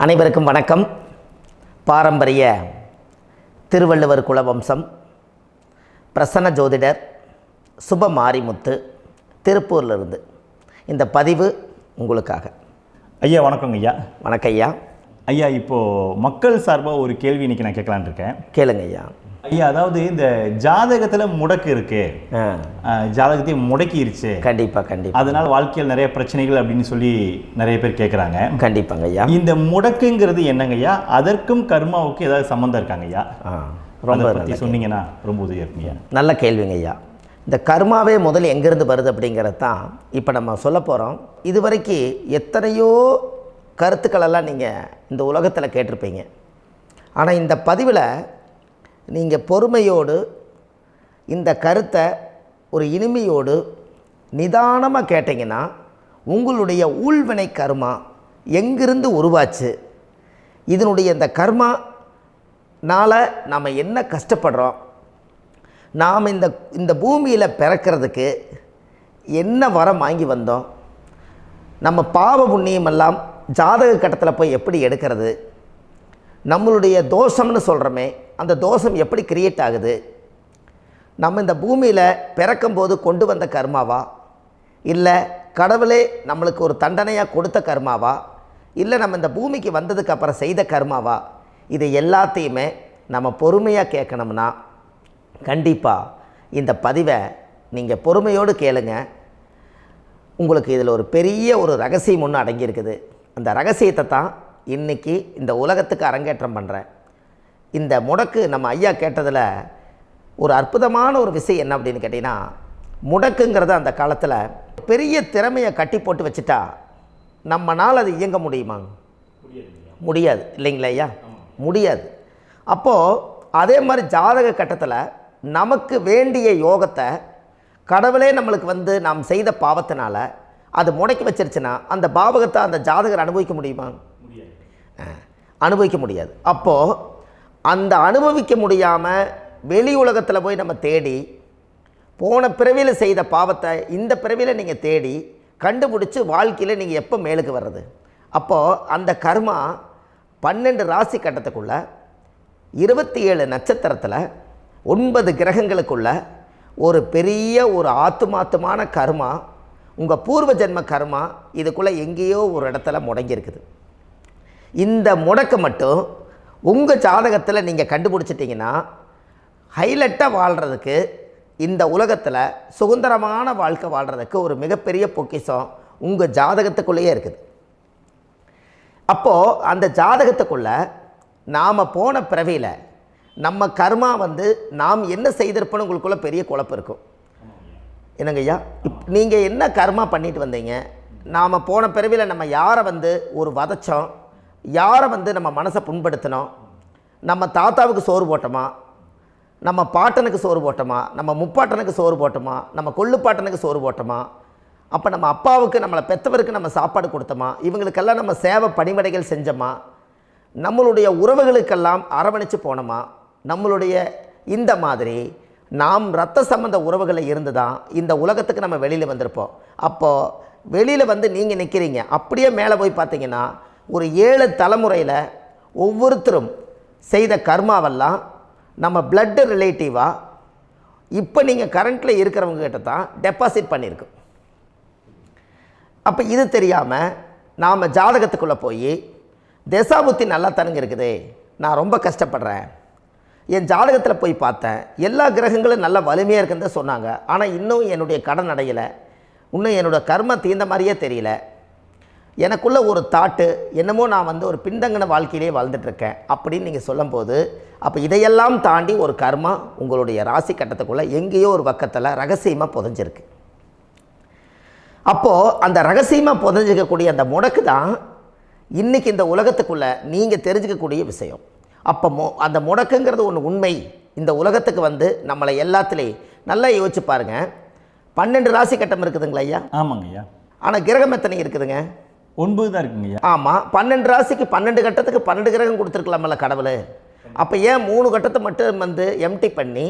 அனைவருக்கும் வணக்கம். பாரம்பரிய திருவள்ளுவர் குலவம்சம் பிரசன்ன ஜோதிடர் சுப மாரிமுத்து திருப்பூரிலிருந்து இந்த பதிவு உங்களுக்காக. ஐயா வணக்கங்க ஐயா. வணக்கம் ஐயா. ஐயா இப்போது மக்கள் சார்பாக ஒரு கேள்வி இன்றைக்கி நான் கேட்கலான் இருக்கேன். கேளுங்க ஐயா. ஐயா, அதாவது இந்த ஜாதகத்தில் முடக்கு இருக்கு, ஜாதகத்தையும் முடக்கிருச்சு, கண்டிப்பாக அதனால் வாழ்க்கையில் நிறைய பிரச்சனைகள் அப்படின்னு சொல்லி நிறைய பேர் கேட்குறாங்க. கண்டிப்பாங்க ஐயா. இந்த முடக்குங்கிறது என்னங்க ஐயா? அதற்கும் கர்மாவுக்கு ஏதாவது சம்மந்தம் இருக்காங்க ஐயா? ரொம்ப பற்றி சொன்னீங்கன்னா ரொம்ப உதவியாக இருக்குங்க. நல்ல கேள்விங்க ஐயா. இந்த கர்மாவே முதல்ல எங்கேருந்து வருது அப்படிங்கிறது தான் இப்போ நம்ம சொல்ல போகிறோம். இதுவரைக்கும் எத்தனையோ கருத்துக்களெல்லாம் நீங்கள் இந்த உலகத்தில் கேட்டிருப்பீங்க. ஆனால் இந்த பதிவில் நீங்கள் பொறுமையோடு இந்த கருத்தை ஒரு இனிமையோடு நிதானமாக கேட்டிங்கன்னா உங்களுடைய ஊழ்வினை கர்மா எங்கிருந்து உருவாச்சு, இதனுடைய இந்த கர்மானால் நாம் என்ன கஷ்டப்படுறோம், நாம் இந்த பூமியில் பிறக்கிறதுக்கு என்ன வரம் வாங்கி வந்தோம், நம்ம பாவ புண்ணியமெல்லாம் ஜாதக கட்டத்தில் போய் எப்படி எடுக்கிறது, நம்மளுடைய தோஷம்னு சொல்கிறோமே அந்த தோஷம் எப்படி கிரியேட் ஆகுது, நம்ம இந்த பூமியில் பிறக்கும்போது கொண்டு வந்த கர்மாவா, இல்லை கடவுளே நம்மளுக்கு ஒரு தண்டனையாக கொடுத்த கர்மாவா, இல்லை நம்ம இந்த பூமிக்கு வந்ததுக்கு அப்புறம் செய்த கர்மாவா, இது எல்லாத்தையுமே நம்ம பொறுமையாக கேட்கணும்னா கண்டிப்பாக இந்த பதிவை நீங்கள் பொறுமையோடு கேளுங்க. உங்களுக்கு இதில் ஒரு பெரிய ஒரு ரகசியம் ஒன்று அடங்கியிருக்குது. அந்த ரகசியத்தை தான் இன்றைக்கி இந்த உலகத்துக்கு அரங்கேற்றம் பண்ணுறேன். இந்த முடக்கு நம்ம ஐயா கேட்டதில் ஒரு அற்புதமான ஒரு விஷயம் என்ன அப்படின்னு கேட்டிங்கன்னா, முடக்குங்கிறது அந்த காலத்தில் பெரிய திறமையை கட்டி போட்டு வச்சுட்டா நம்மனால் அது இயங்க முடியுமா? முடியாது இல்லைங்களா ஐயா? முடியாது. அப்போது அதே மாதிரி ஜாதக கட்டத்தில் நமக்கு வேண்டிய யோகத்தை கடவுளே நம்மளுக்கு நாம் செய்த பாவத்தினால அது முடக்கி வச்சிருச்சுன்னா அந்த பாவகத்தை அந்த ஜாதகர் அனுபவிக்க முடியுமா? அனுபவிக்க முடியாது. அப்போது அந்த அனுபவிக்க முடியாமல் வெளி உலகத்தில் போய் நம்ம தேடி போன பிறவியில் செய்த பாவத்தை இந்த பிறவியில் நீங்கள் தேடி கண்டுபிடிச்சி வாழ்க்கையில் நீங்கள் எப்போ மேலுக்கு வர்றது? அப்போது அந்த கர்மா 12 ராசி கட்டத்துக்குள்ள 27 நட்சத்திரத்தில் 9 கிரகங்களுக்குள்ள ஒரு பெரிய ஒரு ஆத்துமாத்துமான கர்மா, உங்கள் பூர்வ ஜென்ம கர்மா இதுக்குள்ளே எங்கேயோ ஒரு இடத்துல முடங்கியிருக்குது. இந்த முடக்க மட்டும் உங்கள் ஜாதகத்தில் நீங்கள் கண்டுபிடிச்சிட்டிங்கன்னா ஹைலைட்டாக வாழ்கிறதுக்கு, இந்த உலகத்தில் சுதந்திரமான வாழ்க்கை வாழ்கிறதுக்கு ஒரு மிகப்பெரிய பொக்கிஷம் உங்கள் ஜாதகத்துக்குள்ளேயே இருக்குது. அப்போது அந்த ஜாதகத்துக்குள்ளே நாம் போன பிறவியில் நம்ம கர்மா நாம் என்ன செய்திருப்போன்னு உங்களுக்குள்ளே பெரிய குழப்பம் இருக்கும். என்னங்க ஐயா, நீங்கள் என்ன கர்மா பண்ணிட்டு வந்தீங்க, நாம் போன பிறவியில் நம்ம யாரை ஒரு வதச்சோம், யாரை நம்ம மனசை புண்படுத்தினோம், நம்ம தாத்தாவுக்கு சோறு போட்டோமா, நம்ம பாட்டனுக்கு சோறு போட்டோமா, நம்ம முப்பாட்டனுக்கு சோறு போட்டோமா, நம்ம கொள்ளுப்பாட்டனுக்கு சோறு போட்டோமா, அப்போ நம்ம அப்பாவுக்கு நம்மளை பெற்றவருக்கு நம்ம சாப்பாடு கொடுத்தோமா, இவங்களுக்கெல்லாம் நம்ம சேவை பணிமடைகள் செஞ்சோமா, நம்மளுடைய உறவுகளுக்கெல்லாம் அரவணைச்சு போனோமா, நம்மளுடைய இந்த மாதிரி நாம் இரத்த சம்பந்த உறவுகளை இருந்து தான் இந்த உலகத்துக்கு நம்ம வெளியில் வந்திருப்போம். அப்போது வெளியில் நீங்கள் நிற்கிறீங்க, அப்படியே மேலே போய் பார்த்தீங்கன்னா ஒரு 7 தலைமுறையில் ஒவ்வொருத்தரும் செய்த கர்மாவெல்லாம் நம்ம பிளட்டு ரிலேட்டிவாக இப்போ நீங்கள் கரண்ட்டில் இருக்கிறவங்க கிட்ட தான் டெபாசிட் பண்ணியிருக்கோம். அப்போ இது தெரியாமல் நாம் ஜாதகத்துக்குள்ளே போய் தசாபுத்தி நல்லா தனுங்க இருக்குது, நான் ரொம்ப கஷ்டப்படுறேன், என் ஜாதகத்தில் போய் பார்த்தேன் எல்லா கிரகங்களும் நல்ல வலிமையாக இருக்குன்னு தான் சொன்னாங்க, ஆனால் இன்னும் என்னுடைய கடன் அடையலை, இன்னும் என்னோடய கர்ம தீர்ந்த மாதிரியே தெரியல, எனக்குள்ளே ஒரு தாட்டு என்னமோ நான் ஒரு பின்தங்கின வாழ்க்கையிலே வாழ்ந்துட்டுருக்கேன் அப்படின்னு நீங்கள் சொல்லும்போது, அப்போ இதையெல்லாம் தாண்டி ஒரு கர்மா உங்களுடைய ராசி கட்டத்துக்குள்ளே எங்கேயோ ஒரு பக்கத்தில் ரகசியமாக புதைஞ்சிருக்கு. அப்போது அந்த ரகசியமாக புதைஞ்சிக்கக்கூடிய அந்த முடக்கு தான் இன்றைக்கி இந்த உலகத்துக்குள்ளே நீங்கள் தெரிஞ்சுக்கக்கூடிய விஷயம். அப்போ அந்த முடக்குங்கிறது ஒன்று உண்மை. இந்த உலகத்துக்கு நம்மளை எல்லாத்துலேயும் நல்லா யோசிச்சு பாருங்கள். 12 ராசி கட்டம் இருக்குதுங்களா ஐயா? ஆமாங்க ஐயா. ஆனால் கிரகம் எத்தனை இருக்குதுங்க? 9 தான் இருக்குங்க ஐயா. ஆமாம், 12 ராசிக்கு 12 கட்டத்துக்கு 12 கிரகம் கொடுத்துருக்கலாமல்ல கடவுள். அப்போ ஏன் 3 கட்டத்தை மட்டும் எம்டி பண்ணி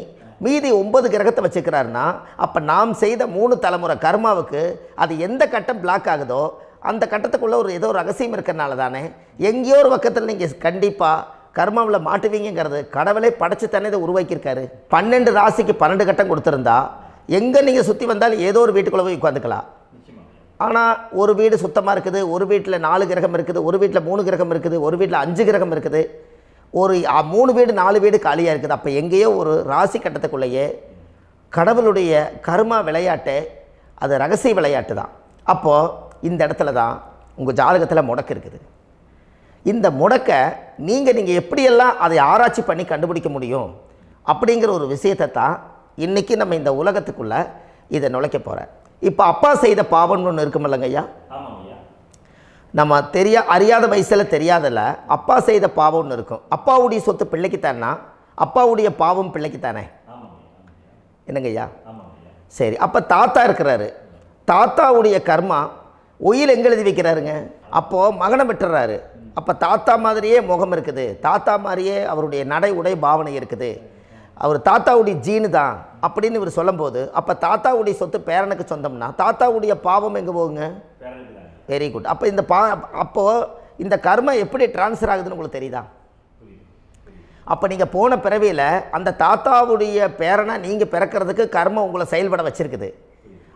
மீதி 9 கிரகத்தை வச்சுக்கிறாருன்னா, அப்போ நாம் செய்த 3 தலைமுறை கர்மாவுக்கு அது எந்த கட்டம் பிளாக் ஆகுதோ அந்த கட்டத்துக்குள்ளே ஏதோ ஒரு ரகசியம் இருக்கிறனால தானே எங்கேயோ ஒரு பக்கத்தில் நீங்கள் கண்டிப்பாக கர்மாவில் மாட்டுவீங்கிறது கடவுளே படைச்சு தானே இதை உருவாக்கியிருக்காரு. 12 ராசிக்கு 12 கட்டம் கொடுத்துருந்தா எங்கே நீங்கள் சுற்றி வந்தாலும் ஏதோ ஒரு வீட்டுக்குள்ளே போய் உட்காந்துக்கலாம். ஆனால் ஒரு வீடு சுத்தமாக இருக்குது, ஒரு வீட்டில் 4 கிரகம் இருக்குது, ஒரு வீட்டில் 3 கிரகம் இருக்குது, ஒரு வீட்டில் 5 கிரகம் இருக்குது, ஒரு 3 வீடு 4 வீடு காலியாக இருக்குது. அப்போ எங்கேயோ ஒரு ராசி கட்டத்துக்குள்ளேயே கடவுளுடைய கர்மா விளையாட்டு, அது ரகசிய விளையாட்டு தான். அப்போது இந்த இடத்துல தான் உங்கள் ஜாதகத்தில் முடக்கு இருக்குது. இந்த முடக்கை நீங்கள் எப்படியெல்லாம் அதை ஆராய்ச்சி பண்ணி கண்டுபிடிக்க முடியும் அப்படிங்கிற ஒரு விஷயத்தை தான் இன்றைக்கி நம்ம இந்த உலகத்துக்குள்ளே இதை நுழைக்க போகிறேன். இப்போ அப்பா செய்த பாவம்னு ஒன்று இருக்குமில்லங்க ஐயா, நம்ம அறியாத வயசில் தெரியாதில்ல, அப்பா செய்த பாவம்னு இருக்கும். அப்பாவுடைய சொத்து பிள்ளைக்குத்தானா, அப்பாவுடைய பாவம் பிள்ளைக்குத்தானே, என்னங்க ஐயா? சரி, அப்போ தாத்தா இருக்கிறாரு, தாத்தாவுடைய கர்மா உயிர் எங்கே எழுதி வைக்கிறாருங்க? அப்போது மகனை விட்டுறாரு. அப்போ தாத்தா மாதிரியே முகம் இருக்குது, தாத்தா மாதிரியே அவருடைய நடை உடை பாவனை இருக்குது, அவர் தாத்தாவுடைய ஜீனு தான் அப்படின்னு இவர் சொல்லும்போது, அப்போ தாத்தாவுடைய சொத்து பேரனுக்கு சொந்தம்னா தாத்தாவுடைய பாவம் எங்கே போகுங்க? Very good. அப்போ அப்போது இந்த கர்மா எப்படி டிரான்ஸ்ஃபர் ஆகுதுன்னு உங்களுக்கு தெரியுதா? அப்போ நீங்கள் போன பிறவியில் அந்த தாத்தாவுடைய பேரனை நீங்கள் பிறக்கிறதுக்கு கர்மம் உங்களை செயல்பட வச்சுருக்குது.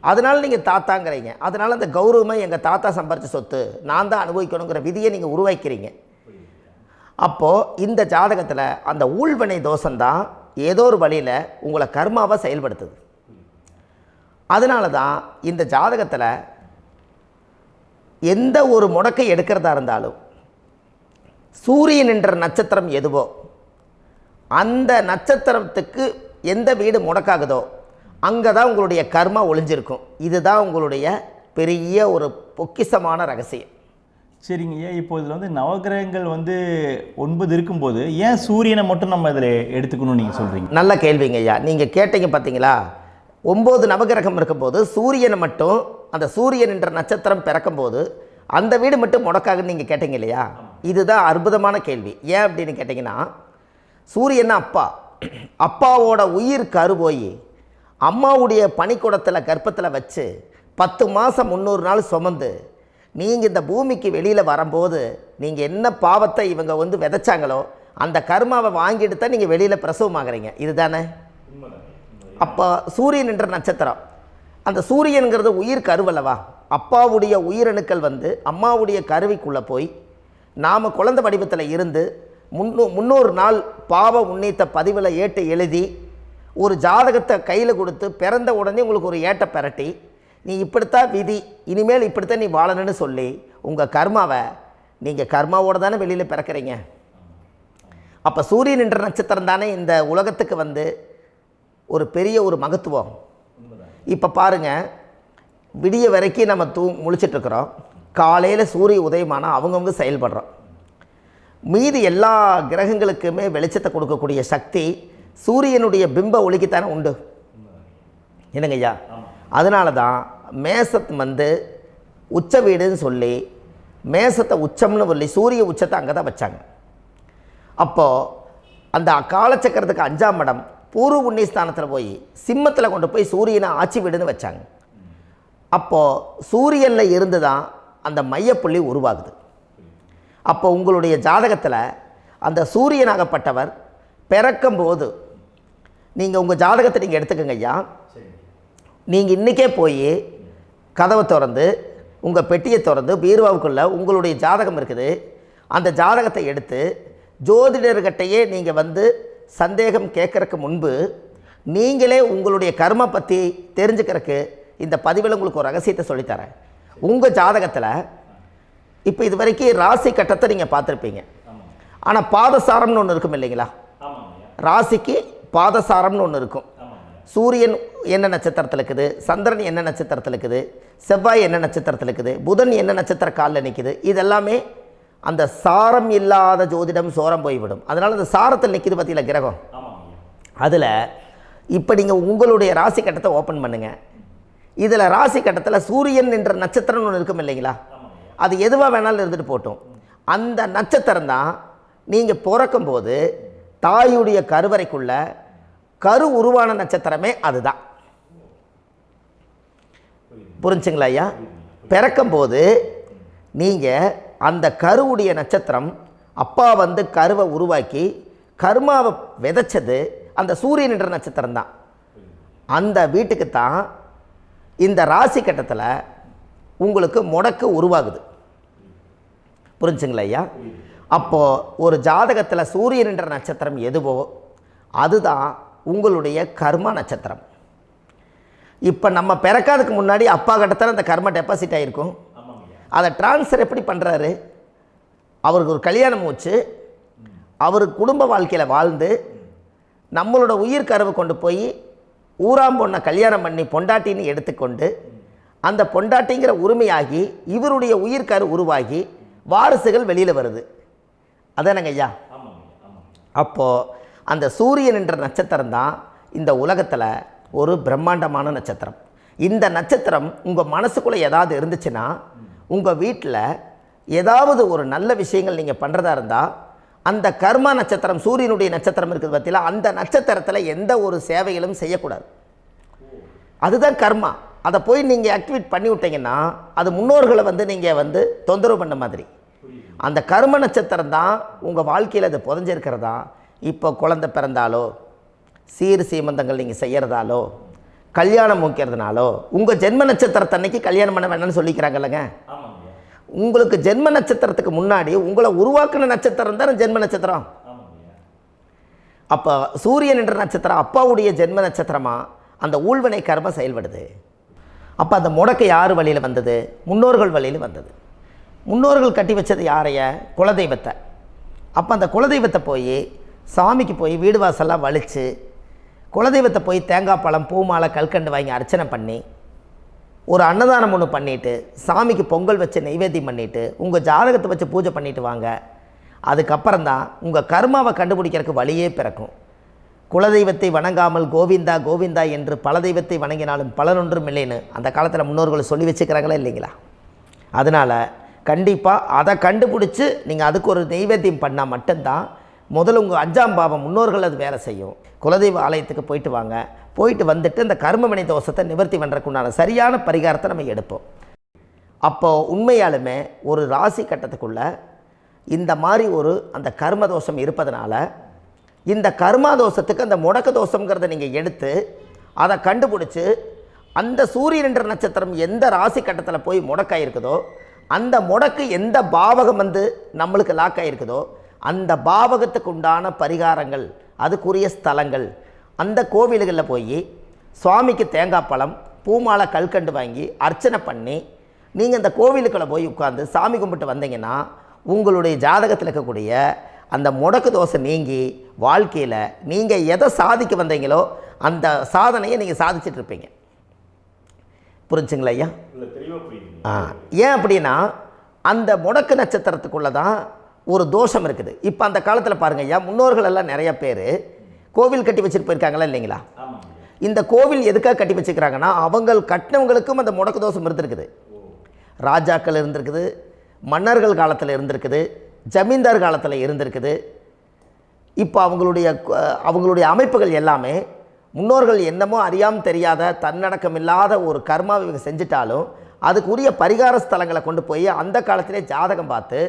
அதனால் நீங்கள் தாத்தாங்கிறீங்க. அதனால் அந்த கௌரவமாக எங்கள் தாத்தா சம்பாரித்த சொத்து நான் தான் அனுபவிக்கணுங்கிற விதியை நீங்கள் உருவாக்கிறீங்க. அப்போது இந்த ஜாதகத்தில் அந்த ஊழ்வினை தோஷந்தான் ஏதோ ஒரு வழியில் உங்களை கர்மாவை செயல்படுத்துது. அதனால தான் இந்த ஜாதகத்தில் எந்த ஒரு முடக்கை எடுக்கிறதா இருந்தாலும் சூரியன் என்ற நட்சத்திரம் எதுவோ அந்த நட்சத்திரத்துக்கு எந்த வீடு முடக்காகுதோ அங்கே தான் உங்களுடைய கர்மா ஒளிஞ்சிருக்கும். இதுதான் உங்களுடைய பெரிய ஒரு பொக்கிஷமான ரகசியம். சரிங்க ஐயா, இப்போ இதில் நவகிரகங்கள் 9 இருக்கும்போது ஏன் சூரியனை மட்டும் நம்ம இதில் எடுத்துக்கணும்னு நீங்கள் சொல்கிறீங்க? நல்ல கேள்விங்க ஐயா. நீங்கள் கேட்டீங்க பார்த்தீங்களா, 9 நவகிரகம் இருக்கும்போது சூரியனை மட்டும், அந்த சூரியன் என்ற நட்சத்திரம் பிறக்கும்போது அந்த வீடு மட்டும் முடக்காகுன்னு நீங்கள் கேட்டீங்க இல்லையா? இதுதான் அற்புதமான கேள்வி. ஏன் அப்படின்னு கேட்டிங்கன்னா, சூரியன் அப்பாவோட உயிர் கரு போய் அம்மாவுடைய பனிக்கூடத்தில் கர்ப்பத்தில் வச்சு 10 மாதம் 300 நாள் சுமந்து நீங்கள் இந்த பூமிக்கு வெளியில் வரும்போது நீங்கள் என்ன பாவத்தை இவங்க விதைச்சாங்களோ அந்த கர்மாவை வாங்கிட்டு தான் நீங்கள் வெளியில் பிரசவமாகறீங்க. இதுதானே? அப்போ சூரியன் என்ற நட்சத்திரம், அந்த சூரியனுங்கிறது உயிர் கருவல்லவா, அப்பாவுடைய உயிரணுக்கள் அம்மாவுடைய கருவிக்குள்ளே போய் நாம் குழந்தை வடிவத்தில் இருந்து 300 நாள் பாவ உன்னித்த பதிவில் ஏட்டு எழுதி ஒரு ஜாதகத்தை கையில் கொடுத்து பிறந்த உடனே உங்களுக்கு ஒரு ஏட்டை பெரட்டி நீ இப்படித்தான் விதி, இனிமேல் இப்படித்தான் நீ வாழணும்னு சொல்லி உங்கள் கர்மாவை நீங்கள் கர்மாவோடு தானே வெளியில் பிறக்கிறீங்க. அப்போ சூரியன் என்ற நட்சத்திரம் தானே இந்த உலகத்துக்கு ஒரு பெரிய ஒரு மகத்துவம். இப்போ பாருங்கள், விடிய வரைக்கும் நம்ம முழிச்சிட்ருக்குறோம், காலையில் சூரிய உதயமானால் அவங்கவுங்க செயல்படுறோம். மீதி எல்லா கிரகங்களுக்குமே வெளிச்சத்தை கொடுக்கக்கூடிய சக்தி சூரியனுடைய பிம்ப ஒளிக்குத்தானே உண்டு, என்னங்க ஐயா? அதனால தான் மேசத்து உச்ச வீடுன்னு சொல்லி மேசத்தை உச்சம்னு சொல்லி சூரிய உச்சத்தை அங்கே தான் வச்சாங்க. அப்போது அந்த காலச்சக்கரத்துக்கு 5ஆம் இடம் பூர்வ புண்ணியஸ்தானத்தில் போய் சிம்மத்தில் கொண்டு போய் சூரியனை ஆட்சி வீடுன்னு வச்சாங்க. அப்போது சூரியனில் இருந்து தான் அந்த மையப்புள்ளி உருவாகுது. அப்போ உங்களுடைய ஜாதகத்தில் அந்த சூரியனாகப்பட்டவர் பிறக்கும்போது நீங்கள் உங்கள் ஜாதகத்தை நீங்கள் எடுத்துக்கங்க ஐயா. நீங்கள் இன்றைக்கே போய் கதவை திறந்து உங்கள் பெட்டியை திறந்து பீர்வாவுக்குள்ளே உங்களுடைய ஜாதகம் இருக்குது, அந்த ஜாதகத்தை எடுத்து ஜோதிடர்கிட்டையே நீங்கள் சந்தேகம் கேட்குறக்கு முன்பு நீங்களே உங்களுடைய கர்ம பற்றி தெரிஞ்சுக்கிறதுக்கு இந்த பதிவில் உங்களுக்கு ஒரு ரகசியத்தை சொல்லித்தரேன். உங்கள் ஜாதகத்தில் இப்போ இது வரைக்கும் ராசி கட்டத்தை நீங்கள் பார்த்துருப்பீங்க, ஆனால் பாதசாரம்னு ஒன்று இருக்கும் இல்லைங்களா? ராசிக்கு பாதசாரம்னு ஒன்று இருக்கும். சூரியன் என்ன நட்சத்திரத்தில் இருக்குது, சந்திரன் என்ன நட்சத்திரத்தில் இருக்குது, செவ்வாய் என்ன நட்சத்திரத்தில் இருக்குது, புதன் என்ன நட்சத்திர காலில் நிற்குது, இதெல்லாமே அந்த சாரம் இல்லாத ஜோதிடம் சோரம் போய்விடும். அதனால் அந்த சாரத்தில் நிற்கிது பார்த்தீங்களா கிரகம், அதில் இப்போ நீங்கள் உங்களுடைய ராசி கட்டத்தை ஓப்பன் பண்ணுங்கள். இதில் ராசி கட்டத்தில் சூரியன் என்ற நட்சத்திரம்னு ஒன்று இருக்கும் இல்லைங்களா? அது எதுவாக வேணாலும் இருந்துட்டு போட்டோம். அந்த நட்சத்திரம் தான் நீங்கள் பிறக்கும்போது தாயுடைய கருவறைக்குள்ள கரு உருவான நட்சத்திரமே அதுதான். புரிஞ்சுங்களா ஐயா? பிறக்கும்போது நீங்கள் அந்த கருவுடைய நட்சத்திரம் அப்பா வந்து கருவை உருவாக்கி கர்மாவை விதைச்சது அந்த சூரியன் என்ற நட்சத்திரம் தான். அந்த வீட்டுக்கு தான் இந்த ராசி கட்டத்தில் உங்களுக்கு முடக்கு உருவாகுது. புரிஞ்சுங்களா ஐயா? அப்போது ஒரு ஜாதகத்தில் சூரியன் என்ற நட்சத்திரம் எதுவோ அதுதான் உங்களுடைய கர்மா நட்சத்திரம். இப்போ நம்ம பிறக்காதுக்கு முன்னாடி அப்பா கட்டத்தில் அந்த கர்மா டெபாசிட் ஆகிருக்கும். அதை ட்ரான்ஸ்ஃபர் எப்படி பண்ணுறாரு? அவருக்கு ஒரு கல்யாணம் வச்சு அவர் குடும்ப வாழ்க்கையில் வாழ்ந்து நம்மளோட உயிர் கருவை கொண்டு போய் ஊராம் பொண்ணை கல்யாணம் பண்ணி பொண்டாட்டின்னு எடுத்துக்கொண்டு அந்த பொண்டாட்டிங்கிற உரிமையாகி இவருடைய உயிர் கரு உருவாகி வாரிசுகள் வெளியில் வருது. அதானங்க ஐயா? அப்போது அந்த சூரியன் என்ற நட்சத்திரம் தான் இந்த உலகத்தில் ஒரு பிரம்மாண்டமான நட்சத்திரம். இந்த நட்சத்திரம் உங்கள் மனசுக்குள்ளே ஏதாவது இருந்துச்சுன்னா உங்கள் வீட்டில் ஏதாவது ஒரு நல்ல விஷயங்கள் நீங்கள் பண்ணுறதா இருந்தால் அந்த கர்மா நட்சத்திரம் சூரியனுடைய நட்சத்திரம் இருக்குது பார்த்தீங்களா, அந்த நட்சத்திரத்தில் எந்த ஒரு சேவைகளும் செய்யக்கூடாது. அதுதான் கர்மா. அதை போய் நீங்கள் ஆக்டிவேட் பண்ணி விட்டீங்கன்னா அது முன்னோர்களை வந்து நீங்கள் வந்து தொந்தரவு பண்ண மாதிரி. அந்த கர்ம நட்சத்திரம் தான் உங்கள் வாழ்க்கையில் அது புதஞ்சிருக்கிறதா. இப்போ குழந்தை பிறந்தாலோ சீர் சீமந்தங்கள் நீங்கள் செய்கிறதாலோ கல்யாணம் முக்கிறதுனாலோ உங்கள் ஜென்ம நட்சத்திரத்தன்னைக்கு கல்யாணம் பண்ண வேண்டாம்னு சொல்லிக்கிறாங்கல்லங்க. உங்களுக்கு ஜென்ம நட்சத்திரத்துக்கு முன்னாடி உங்களை உருவாக்குன நட்சத்திரம் தான் ஜென்ம நட்சத்திரம். அப்போ சூரியன் என்ற நட்சத்திரம் அப்பாவுடைய ஜென்ம நட்சத்திரமாக அந்த ஊழ்வினை கர்மம் செயல்படுது. அப்போ அந்த முடக்கு யார் வழியில் வந்தது? முன்னோர்கள் வழியில் வந்தது. முன்னோர்கள் கட்டி வச்சது யாரைய? குலதெய்வத்தை. அப்போ அந்த குலதெய்வத்தை போய் சாமிக்கு போய் வீடு வாசல்லாம் வலித்து குலதெய்வத்தை போய் தேங்காய் பழம் பூ மாலை கல்கண்டு வாங்கி அர்ச்சனை பண்ணி ஒரு அன்னதானம் ஒன்று பண்ணிவிட்டு சாமிக்கு பொங்கல் வச்சு நைவேத்தியம் பண்ணிவிட்டு உங்கள் ஜாதகத்தை வச்சு பூஜை பண்ணிவிட்டு வாங்க. அதுக்கப்புறம் தான் உங்கள் கர்மாவை கண்டுபிடிக்கிறதுக்கு வழியே பிறக்கும். குலதெய்வத்தை வணங்காமல் கோவிந்தா கோவிந்தா என்று பல தெய்வத்தை வணங்கினாலும் பலனொன்றும் இல்லைன்னு அந்த காலத்தில் முன்னோர்கள் சொல்லி வச்சுக்கிறாங்களா இல்லைங்களா? அதனால் கண்டிப்பாக அதை கண்டுபிடிச்சி நீங்கள் அதுக்கு ஒரு நைவேத்தியம் பண்ணால் மட்டும்தான் முதல்ல உங்கள் 5ஆம் பாவம் முன்னோர்கள் அது வேலை செய்யும். குலதெய்வ ஆலயத்துக்கு போயிட்டு வாங்க. போயிட்டு வந்துட்டு இந்த கர்மவினை தோஷத்தை நிவர்த்தி பண்ணுறதுக்குண்டான சரியான பரிகாரத்தை நம்ம எடுப்போம். அப்போது உண்மையாலுமே ஒரு ராசி கட்டத்துக்குள்ளே இந்த மாதிரி ஒரு அந்த கர்ம தோஷம் இருப்பதனால இந்த கர்மா தோஷத்துக்கு அந்த முடக்க தோஷங்கிறத நீங்கள் எடுத்து அதை கண்டுபிடிச்சி அந்த சூரியன் என்ற நட்சத்திரம் எந்த ராசி கட்டத்தில் போய் முடக்காயிருக்குதோ அந்த முடக்கு எந்த பாவகம் வந்து நம்மளுக்கு லாக் ஆகிருக்குதோ அந்த பாவகத்துக்கு உண்டான பரிகாரங்கள் அதுக்குரிய ஸ்தலங்கள் அந்த கோவில்களில் போய் சுவாமிக்கு தேங்காய் பழம் பூமாலை கல்கண்டு வாங்கி அர்ச்சனை பண்ணி நீங்கள் அந்த கோவிலுக்குள்ளே போய் உட்காந்து சாமி கும்பிட்டு வந்தீங்கன்னா உங்களுடைய ஜாதகத்தில் இருக்கக்கூடிய அந்த முடக்கு தோசை நீங்கி வாழ்க்கையில் நீங்கள் எதை சாதிக்க வந்தீங்களோ அந்த சாதனையை நீங்கள் சாதிச்சிட்ருப்பீங்க. புரிஞ்சுங்களா ஐயா? ஏன் அப்படின்னா அந்த முடக்கு நட்சத்திரத்துக்குள்ளே தான் ஒரு தோஷம் இருக்குது. இப்போ அந்த காலத்தில் பாருங்கள் ஐயா, முன்னோர்கள் எல்லாம் நிறைய பேர் கோவில் கட்டி வச்சுட்டு போயிருக்காங்களா இல்லைங்களா? இந்த கோவில் எதுக்காக கட்டி வச்சுக்கிறாங்கன்னா அவங்க கட்டினவங்களுக்கும் அந்த முடக்கு தோஷம் இருந்திருக்குது. ராஜாக்கள் இருந்திருக்குது, மன்னர்கள் காலத்தில் இருந்திருக்குது, ஜமீன்தார் காலத்தில் இருந்திருக்குது. இப்போ அவங்களுடைய அமைப்புகள் எல்லாமே முன்னோர்கள் என்னமோ அறியாமல் தெரியாத தன்னடக்கம் இல்லாத ஒரு கர்மாவை இவங்க செஞ்சிட்டாலும் அதுக்குரிய பரிகார ஸ்தலங்களை கொண்டு போய் அந்த காலத்திலே ஜாதகம் பார்த்து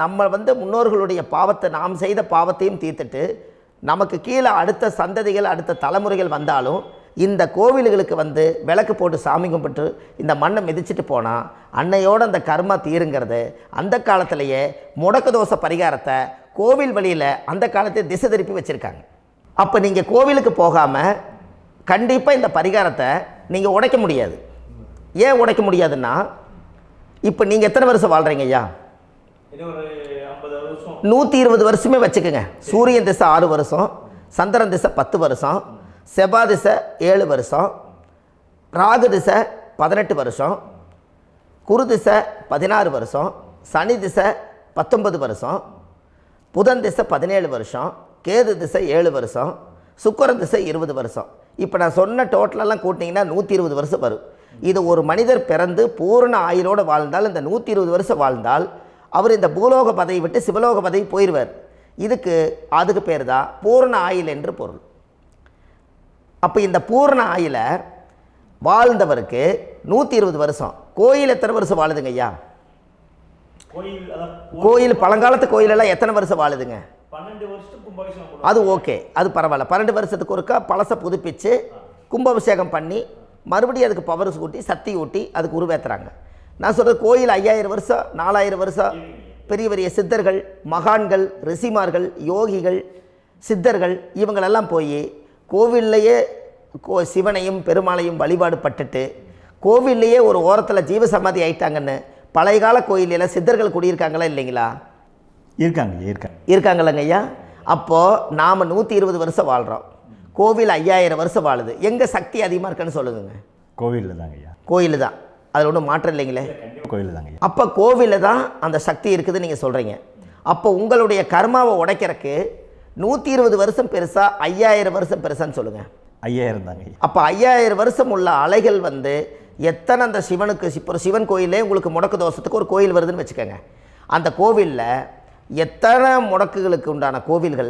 நம்ம வந்து முன்னோர்களுடைய பாவத்தை நாம் செய்த பாவத்தையும் தீர்த்துட்டு நமக்கு கீழே அடுத்த சந்ததிகள் அடுத்த தலைமுறைகள் வந்தாலும் இந்த கோவில்களுக்கு வந்து விளக்கு போட்டு சாமி கும்பிட்டு இந்த மண்ணை மிதிச்சிட்டு போனால் அன்னையோடு அந்த கர்மா தீருங்கிறது அந்த காலத்திலேயே முடக்க தோஷ பரிகாரத்தை கோவில் வழியில் அந்த காலத்தை திசை திருப்பி வச்சுருக்காங்க. அப்போ நீங்கள் கோவிலுக்கு போகாமல் கண்டிப்பாக இந்த பரிகாரத்தை நீங்கள் உடைக்க முடியாது. ஏன் உடைக்க முடியாதுன்னா இப்போ நீங்கள் எத்தனை வருஷம் வாழ்கிறீங்க ஐயா? 120 வருஷமே வச்சுக்கோங்க. சூரியன் திசை 6 வருஷம், சந்திரன் திசை 10 வருஷம், செவ்வாய் திசை 7 வருஷம், ராகு திசை 18 வருஷம், குரு திசை 16 வருஷம், சனி திசை 19 வருஷம், புதன் திசை 17 வருஷம், கேது திசை 7 வருஷம், சுக்கிரன் திசை 20 வருஷம். இப்போ நான் சொன்ன டோட்டலெல்லாம் கூட்டிங்கன்னா 120 வருஷம் வரும். இது ஒரு மனிதர் பிறந்து பூரண ஆயுளோடு வாழ்ந்தால் இந்த 120 வருஷம் வாழ்ந்தால் அவர் இந்த பூலோக பதவி விட்டு சிவலோக பதவி போயிடுவார். அதுக்கு பேர் தான் பூரண ஆயுள் என்று பொருள். அப்போ இந்த பூரண ஆயுளை வாழ்ந்தவருக்கு 120 வருஷம். கோயில் எத்தனை வருஷம் வாழுதுங்க ஐயா? கோயில் பழங்காலத்து கோயிலெல்லாம் எத்தனை வருஷம் வாழுதுங்க? 12 வருஷத்துக்கு கும்பாபிஷேகம். அது ஓகே, அது பரவாயில்ல. 12 வருஷத்துக்கு ஒருக்கா பழசை புதுப்பிச்சு கும்பாபிஷேகம் பண்ணி மறுபடியும் அதுக்கு பவர் ஊட்டி சக்தி ஊட்டி அதுக்கு உருவேற்றுறாங்க. நான் சொல்கிறது கோயில் 5000 வருஷம் 4000 வருஷம் பெரிய பெரிய சித்தர்கள், மகான்கள், ரிஷிமார்கள், யோகிகள், சித்தர்கள் இவங்களெல்லாம் போய் கோவில்லையே சிவனையும் பெருமாளையும் வழிபாடு பட்டுட்டு கோவில்லையே ஒரு ஓரத்தில் ஜீவசமாதி ஆயிட்டாங்கன்னு பழைய கால கோயிலில் சித்தர்கள் குடியிருக்காங்களா இல்லைங்களா? இருக்காங்கல்லங்க ஐயா. அப்போது நாம் 120 வருஷம் வாழ்கிறோம், கோவில் 5000 வருஷம் வாழுது. எங்கே சக்தி அதிகமாக இருக்குன்னு சொல்லுங்க? கோவிலில் தாங்க ஐயா. கோயில் தான், அதில் ஒன்றும் மாற்றம் இல்லைங்களே. கோயில் தாங்க. அப்போ கோவிலில் தான் அந்த சக்தி இருக்குதுன்னு நீங்கள் சொல்கிறீங்க. அப்போ உங்களுடைய கர்மாவை உடைக்கிறதுக்கு 120 வருஷம் பெருசா 5000 வருஷம் பெருசான்னு சொல்லுங்கள்? 5000 தாங்க. அப்போ 5000 வருஷம் உள்ள அலைகள் எத்தனை அந்த சிவனுக்கு இப்போ சிவன் கோயிலே உங்களுக்கு முடக்கு தோஷத்துக்கு ஒரு கோயில் வருதுன்னு வச்சுக்கோங்க. அந்த கோவிலில் எத்தனை முடக்குகளுக்கு உண்டான கோவில்கள்,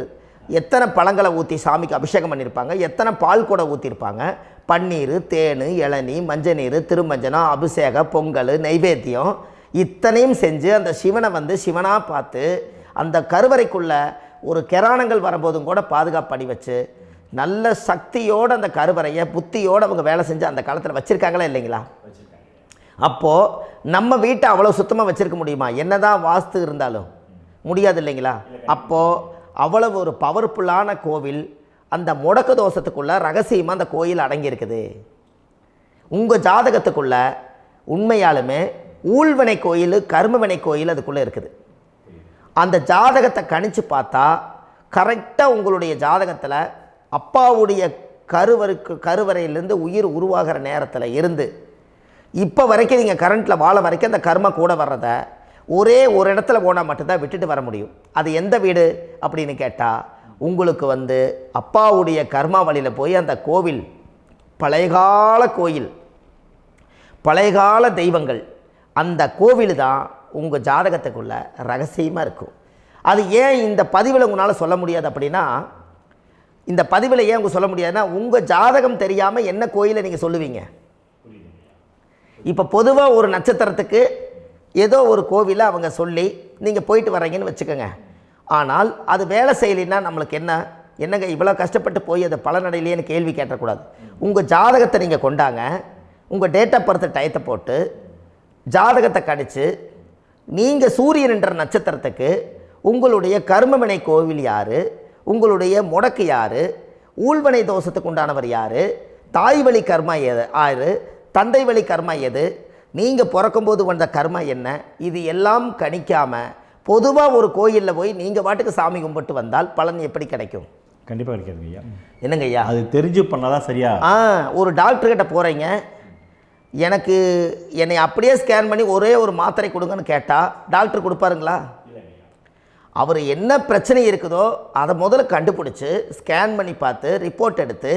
எத்தனை பழங்களை ஊற்றி சாமிக்கு அபிஷேகம் பண்ணியிருப்பாங்க, எத்தனை பால் கூட ஊற்றிருப்பாங்க, பன்னீர், தேன், இளநீ, மஞ்சள் நீர், திருமஞ்சனம், அபிஷேகம், பொங்கல், நைவேத்தியம் இத்தனையும் செஞ்சு அந்த சிவனை சிவனாக பார்த்து அந்த கருவறைக்குள்ள ஒரு கிராணங்கள் வரும்போதும் கூட பாதுகாப்பு பண்ணி வச்சு நல்ல சக்தியோடு அந்த கருவறையை புத்தியோடு அவங்க வேலை செஞ்சு அந்த காலத்தில் வச்சுருக்காங்களா இல்லைங்களா? அப்போது நம்ம வீட்டை அவ்வளோ சுத்தமாக வச்சுருக்க முடியுமா? என்னதான் வாஸ்து இருந்தாலும் முடியாது இல்லைங்களா? அப்போது அவ்வளவு ஒரு பவர்ஃபுல்லான கோவில் அந்த முடக்கு தோஷத்துக்குள்ளே ரகசியமாக அந்த கோயில் அடங்கியிருக்குது. உங்கள் ஜாதகத்துக்குள்ளே உண்மையாலுமே ஊழ்வினை கோயில், கர்மவினை கோயில் அதுக்குள்ளே இருக்குது. அந்த ஜாதகத்தை கணிச்சு பார்த்தா கரெக்டாக உங்களுடைய ஜாதகத்தில் அப்பாவுடைய கருவறையிலேருந்து உயிர் உருவாகிற நேரத்தில் இருந்து இப்போ வரைக்கும் நீங்கள் கரண்ட்டில் வாழ வரைக்கும் அந்த கர்ம கூட வர்றதை ஒரே ஒரு இடத்துல போனால் மட்டும்தான் விட்டுட்டு வர முடியும். அது எந்த வீடு அப்படின்னு கேட்டால் உங்களுக்கு அப்பாவுடைய கர்மா வழியில் போய் அந்த கோவில் பழையகால கோயில், பழையகால தெய்வங்கள், அந்த கோவில் தான் உங்கள் ஜாதகத்துக்குள்ள ரகசியமாக இருக்கும். அது ஏன் இந்த பதிவில் உங்களால் சொல்ல முடியாது அப்படின்னா, இந்த பதிவில் ஏன் உங்க சொல்ல முடியாதுன்னா உங்கள் ஜாதகம் தெரியாமல் என்ன கோயிலை நீங்கள் சொல்லுவீங்க? இப்போ பொதுவாக ஒரு நட்சத்திரத்துக்கு ஏதோ ஒரு கோவிலை அவங்க சொல்லி நீங்கள் போயிட்டு வர்றீங்கன்னு வச்சுக்கோங்க. ஆனால் அது வேலை செய்யலைன்னா நம்மளுக்கு என்னங்க இவ்வளோ கஷ்டப்பட்டு போய் அதை பலனடையிலேன்னு கேள்வி கேட்டக்கூடாது. உங்கள் ஜாதகத்தை நீங்கள் கொண்டாங்க, உங்கள் டேட் ஆஃப் பர்த் டயத்தை போட்டு ஜாதகத்தை கணிச்சு நீங்கள் சூரியன் என்ற நட்சத்திரத்துக்கு உங்களுடைய கர்மவினை கோவில் யார், உங்களுடைய முடக்கு யார், ஊழ்வனை தோஷத்துக்கு உண்டானவர் யார், தாய் வழி கர்மா யார், தந்தை வழி கர்மா எது, நீங்கள் பிறக்கும்போது வந்த கர்மா என்ன, இது எல்லாம் கணிக்காமல் பொதுவாக ஒரு கோயிலில் போய் நீங்கள் பாட்டுக்கு சாமி கும்பிட்டு வந்தால் பலன் எப்படி கிடைக்கும்? கண்டிப்பாக கிடைக்காதுங்க ஐயா. என்னங்க ஐயா? அது தெரிஞ்சு பண்ணாதான் சரியா? ஒரு டாக்டர்கிட்ட போகிறீங்க, என்னை அப்படியே ஸ்கேன் பண்ணி ஒரே ஒரு மாத்திரை கொடுங்கன்னு கேட்டால் டாக்டர் கொடுப்பாருங்களா? அவர் என்ன பிரச்சனை இருக்குதோ அதை முதல்ல கண்டுபிடிச்சி ஸ்கேன் பண்ணி பார்த்து ரிப்போர்ட் எடுத்து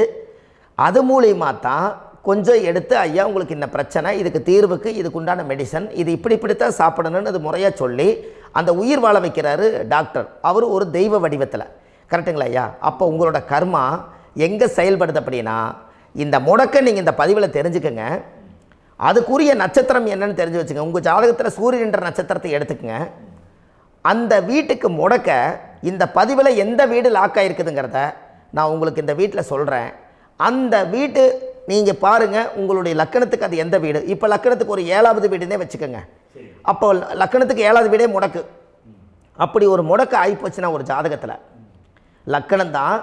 அது மூலியமாக தான் கொஞ்சம் எடுத்து ஐயா உங்களுக்கு இந்த பிரச்சனை, இதுக்கு தீர்வுக்கு இதுக்குண்டான மெடிசன், இது இப்படித்தான் சாப்பிடணும்னு அது முறையாக சொல்லி அந்த உயிர் வாழ வைக்கிறாரு டாக்டர். அவர் ஒரு தெய்வ வடிவத்தில். கரெக்டுங்களா ஐயா? அப்போ உங்களோட கர்மா எங்கே செயல்படுது அப்படின்னா, இந்த முடக்க நீங்கள் இந்த பதிவில் தெரிஞ்சுக்கங்க. அதுக்குரிய நட்சத்திரம் என்னன்னு தெரிஞ்சு வச்சுங்க. உங்கள் ஜாதகத்தில் சூரியன் என்ற நட்சத்திரத்தை எடுத்துக்கங்க. அந்த வீட்டுக்கு முடக்க இந்த பதிவில் எந்த வீடு லாக் ஆகிருக்குதுங்கிறத நான் உங்களுக்கு இந்த வீட்டில் சொல்கிறேன். அந்த வீட்டு நீங்கள் பாருங்கள், உங்களுடைய லக்கணத்துக்கு அது எந்த வீடு. இப்போ லக்கணத்துக்கு ஒரு 7வது வீடுன்னே வச்சுக்கோங்க. அப்போ லக்கணத்துக்கு 7வது வீடே முடக்கு. அப்படி ஒரு முடக்கு ஆகிப்போச்சுன்னா ஒரு ஜாதகத்தில் லக்கணம் தான்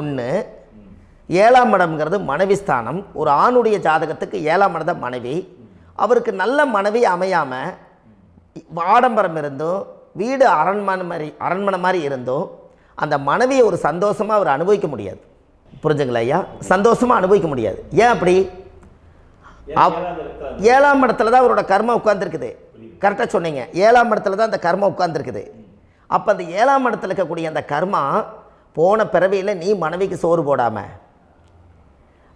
1, 7ஆம் இடம்ங்கிறது மனைவி ஸ்தானம். ஒரு ஆணுடைய ஜாதகத்துக்கு 7ஆம் இடம் தான் மனைவி. அவருக்கு நல்ல மனைவி அமையாமல் ஆடம்பரம் இருந்தும் வீடு அரண்மனை மாதிரி இருந்தும் அந்த மனைவியை ஒரு சந்தோஷமாக அவர் அனுபவிக்க முடியாது. புரிஞ்சுங்களா ஐயா? சந்தோஷமாக அனுபவிக்க முடியாது. ஏன் அப்படி? 7ஆம் இடத்துல தான் அவரோட கர்மா உட்கார்ந்துருக்குது. கரெக்டாக சொன்னீங்க. 7ஆம் இடத்துல தான் அந்த கர்மா உட்கார்ந்துருக்குது. அப்போ அந்த 7ஆம் இடத்துல இருக்கக்கூடிய அந்த கர்மா போன பிறவியில் நீ மனைவிக்கு சோறு போடாமல்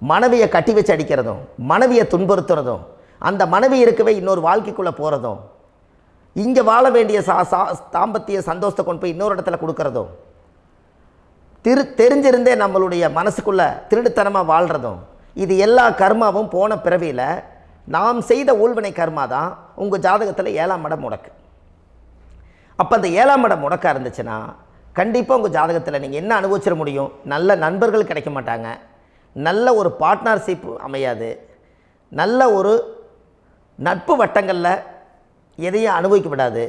மனைவியை கட்டி வச்சு அடிக்கிறதும், மனைவியை துன்புறுத்துறதும், அந்த மனைவி இருக்கவே இன்னொரு வாழ்க்கைக்குள்ளே போகிறதும், இங்கே வாழ வேண்டிய தாம்பத்திய சந்தோஷத்தை கொண்டு போய் இன்னொரு இடத்துல கொடுக்கறதும், தெரிஞ்சிருந்தே நம்மளுடைய மனசுக்குள்ளே திருடுத்தனமாக வாழ்கிறதும், இது எல்லா கர்மாவும் போன பிறவியில் நாம் செய்த ஊழ்வினை கர்மா தான் உங்கள் ஜாதகத்தில் 7ஆம் இடம் முடக்கு. அப்போ அந்த 7ஆம் இடம் முடக்கா இருந்துச்சுன்னா கண்டிப்பாக உங்கள் ஜாதகத்தில் நீங்கள் என்ன அனுபவிச்சிட முடியும்? நல்ல நண்பர்கள் கிடைக்க மாட்டாங்க, நல்ல ஒரு பார்ட்னர்ஷிப் அமையாது, நல்ல ஒரு நட்பு வட்டங்களில் எதையும் அனுபவிக்க விடாது,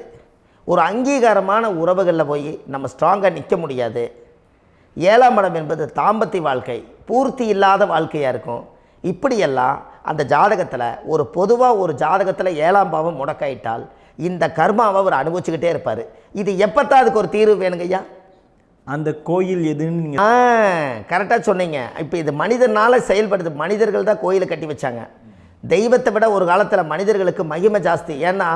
ஒரு அங்கீகாரமான உறவுகளில் போய் நம்ம ஸ்ட்ராங்காக நிற்க முடியாது. 7ஆம் இடம் என்பது தாம்பத்திய வாழ்க்கை, பூர்த்தி இல்லாத வாழ்க்கையாக இருக்கும். இப்படியெல்லாம் அந்த ஜாதகத்தில் ஒரு பொதுவாக ஒரு ஜாதகத்தில் 7ஆம் பாவம் முடக்காயிட்டால் இந்த கர்மாவை அவர் அனுபவிச்சுக்கிட்டே இருப்பார். இது எப்போத்தான் அதுக்கு ஒரு தீர்வு வேணுங்கய்யா? அந்த கோயில் எதுன்னு நீங்கள் கரெக்டாக சொன்னீங்க. இப்போ இது மனிதனால் செயல்படுது. மனிதர்கள் தான் கோயிலை கட்டி வச்சாங்க. தெய்வத்தை விட ஒரு காலத்தில் மனிதர்களுக்கு மகிமை ஜாஸ்தி. ஏன்னா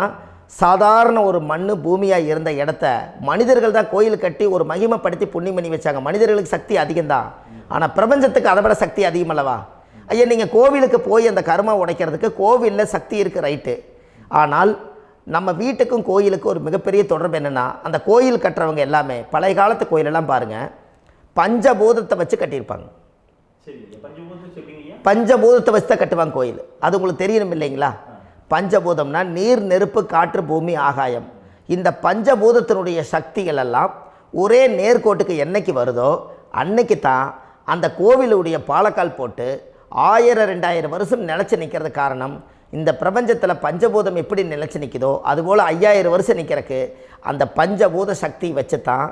சாதாரண ஒரு மண் பூமியாக இருந்த இடத்த மனிதர்கள் தான் கோயில் கட்டி ஒரு மகிமைப்படுத்தி புண்ணியம் பண்ணி வச்சாங்க. மனிதர்களுக்கு சக்தி அதிகம்தான், ஆனால் பிரபஞ்சத்துக்கு அதை விட சக்தி அதிகம் அல்லவா? ஐயா, நீங்கள் கோவிலுக்கு போய் அந்த கர்மா உடைக்கிறதுக்கு கோவிலில் சக்தி இருக்குது, ரைட்டு. ஆனால் நம்ம வீட்டுக்கும் கோயிலுக்கும் ஒரு மிகப்பெரிய தொடர்பு என்னென்னா, அந்த கோயில் கட்டுறவங்க எல்லாமே பழைய காலத்து கோயிலெல்லாம் பாருங்கள், பஞ்சபூதத்தை வச்சு கட்டியிருப்பாங்க. பஞ்சபூதத்தை வச்சு தான் கட்டுவாங்க கோயில். அது உங்களுக்கு தெரியணும் இல்லைங்களா? பஞ்சபூதம்னா நீர், நெருப்பு, காற்று, பூமி, ஆகாயம். இந்த பஞ்சபூதத்தினுடைய சக்திகள் எல்லாம் ஒரே நேர்கோட்டுக்கு என்னைக்கு வருதோ அன்னைக்கு தான் அந்த கோவிலுடைய பாலக்கால் போட்டு 1000-2000 வருஷம் நிலச்சி நிற்கிறது. காரணம், இந்த பிரபஞ்சத்தில் பஞ்சபூதம் எப்படி நிலச்சி நிற்குதோ அதுபோல் 5000 வருஷம் நிற்கிறதுக்கு அந்த பஞ்சபூத சக்தி வச்சு தான்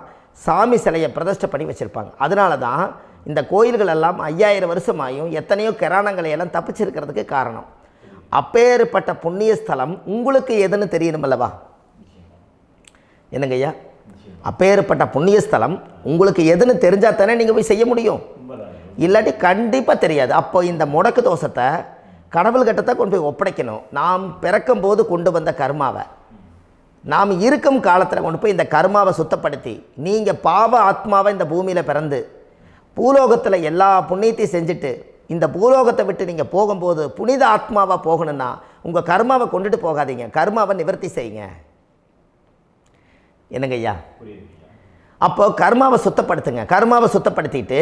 சாமி சிலையை பிரதிஷ்டை பண்ணி வச்சுருப்பாங்க. அதனால தான் இந்த கோயில்கள் எல்லாம் 5000 வருஷமாயும் எத்தனையோ கிராணங்களை எல்லாம் தப்பிச்சிருக்கிறதுக்கு காரணம். அப்பேற்பட்ட புண்ணிய ஸ்தலம் உங்களுக்கு எதுன்னு தெரியணும் அல்லவா? என்னங்கய்யா? அப்பேற்பட்ட புண்ணிய ஸ்தலம் உங்களுக்கு எதுன்னு தெரிஞ்சால் தானே நீங்கள் போய் செய்ய முடியும், இல்லாட்டி கண்டிப்பாக தெரியாது. அப்போ இந்த முடக்கு தோஷத்தை கடவுள்கிட்ட கொண்டு போய் ஒப்படைக்கணும். நாம் பிறக்கும் போது கொண்டு வந்த கர்மாவை நாம் இருக்கும் காலத்தில் கொண்டு போய் இந்த கர்மாவை சுத்தப்படுத்தி, நீங்கள் பாவ ஆத்மாவை இந்த பூமியில் பிறந்து பூலோகத்தில் எல்லா புண்ணியத்தையும் செஞ்சுட்டு இந்த பூலோகத்தை விட்டு நீங்கள் போகும்போது புனித ஆத்மாவாக போகணுன்னா உங்கள் கர்மாவை கொண்டுட்டு போகாதீங்க, கர்மாவை நிவர்த்தி செய்யுங்க. என்னங்கய்யா? அப்போ கர்மாவை சுத்தப்படுத்துங்க. கர்மாவை சுத்தப்படுத்திட்டு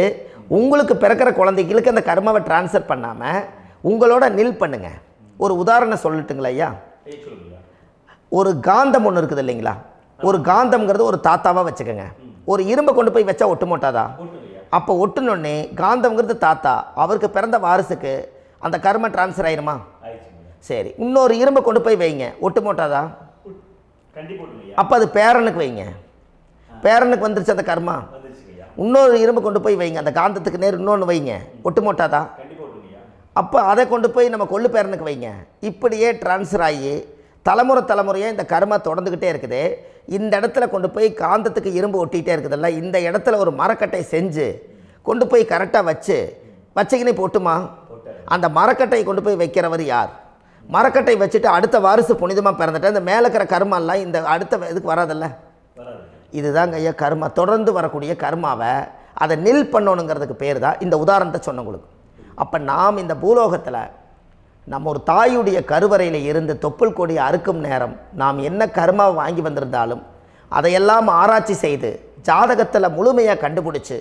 உங்களுக்கு பிறக்கிற குழந்தைகளுக்கு அந்த கர்மாவை டிரான்ஸ்ஃபர் பண்ணாமல் உங்களோட நில் பண்ணுங்க. ஒரு உதாரணம் சொல்லட்டுங்களா ஐயா? ஒரு காந்தம் ஒன்று இருக்குது இல்லைங்களா? ஒரு காந்தம்ங்கிறது ஒரு தாத்தாவாக வச்சுக்கோங்க. ஒரு இரும்பை கொண்டு போய் வச்சா ஒட்டு மோட்டாதா? அப்போ ஒட்டுனோடனே காந்தம்ங்கிறது தாத்தா, அவருக்கு பிறந்த வாரிசுக்கு அந்த கர்ம டிரான்ஸ்ஃபர் ஆயிருமா? சரி, இன்னொரு இரும்பை கொண்டு போய் வைங்க, ஒட்டு மோட்டாதா? அப்போ அது பேரனுக்கு வைங்க, பேரனுக்கு வந்துருச்சு அந்த கர்மா. இன்னொரு இரும்பை கொண்டு போய் வைங்க, அந்த காந்தத்துக்கு நேர் இன்னொன்று வைங்க, ஒட்டு மோட்டாதா? அப்போ அதை கொண்டு போய் நம்ம கொள்ளு பேரனுக்கு வைங்க. இப்படியே டிரான்ஸ்ஃபர் ஆகி தலைமுறையாக இந்த கர்மா தொடர்ந்துக்கிட்டே இருக்குது. இந்த இடத்துல கொண்டு போய் காந்தத்துக்கு இரும்பு ஒட்டிகிட்டே இருக்குதுல்ல, இந்த இடத்துல ஒரு மரக்கட்டை செஞ்சு கொண்டு போய் கரெக்டாக வச்சுக்கினே போட்டுமா? அந்த மரக்கட்டையை கொண்டு போய் வைக்கிறவர் யார்? மரக்கட்டை வச்சுட்டு அடுத்த வாரிசு புனிதமாக பிறந்துட்டு அந்த மேலே இருக்கிற கர்மாலாம் இந்த அடுத்த இதுக்கு வராதில்ல. இதுதாங்க ஐயா கர்மா. தொடர்ந்து வரக்கூடிய கர்மாவை அதை நில் பண்ணணுங்கிறதுக்கு பேர் தான் இந்த உதாரணத்தை சொன்னவங்களுக்கு. அப்போ நாம் இந்த பூலோகத்தில் நம்ம ஒரு தாயுடைய கருவறையில் இருந்து தொப்புள் கொடி அறுக்கும் நேரம் நாம் என்ன கர்மாவை வாங்கி வந்திருந்தாலும் அதையெல்லாம் ஆராய்ச்சி செய்து ஜாதகத்தில் முழுமையாக கண்டுபிடிச்சி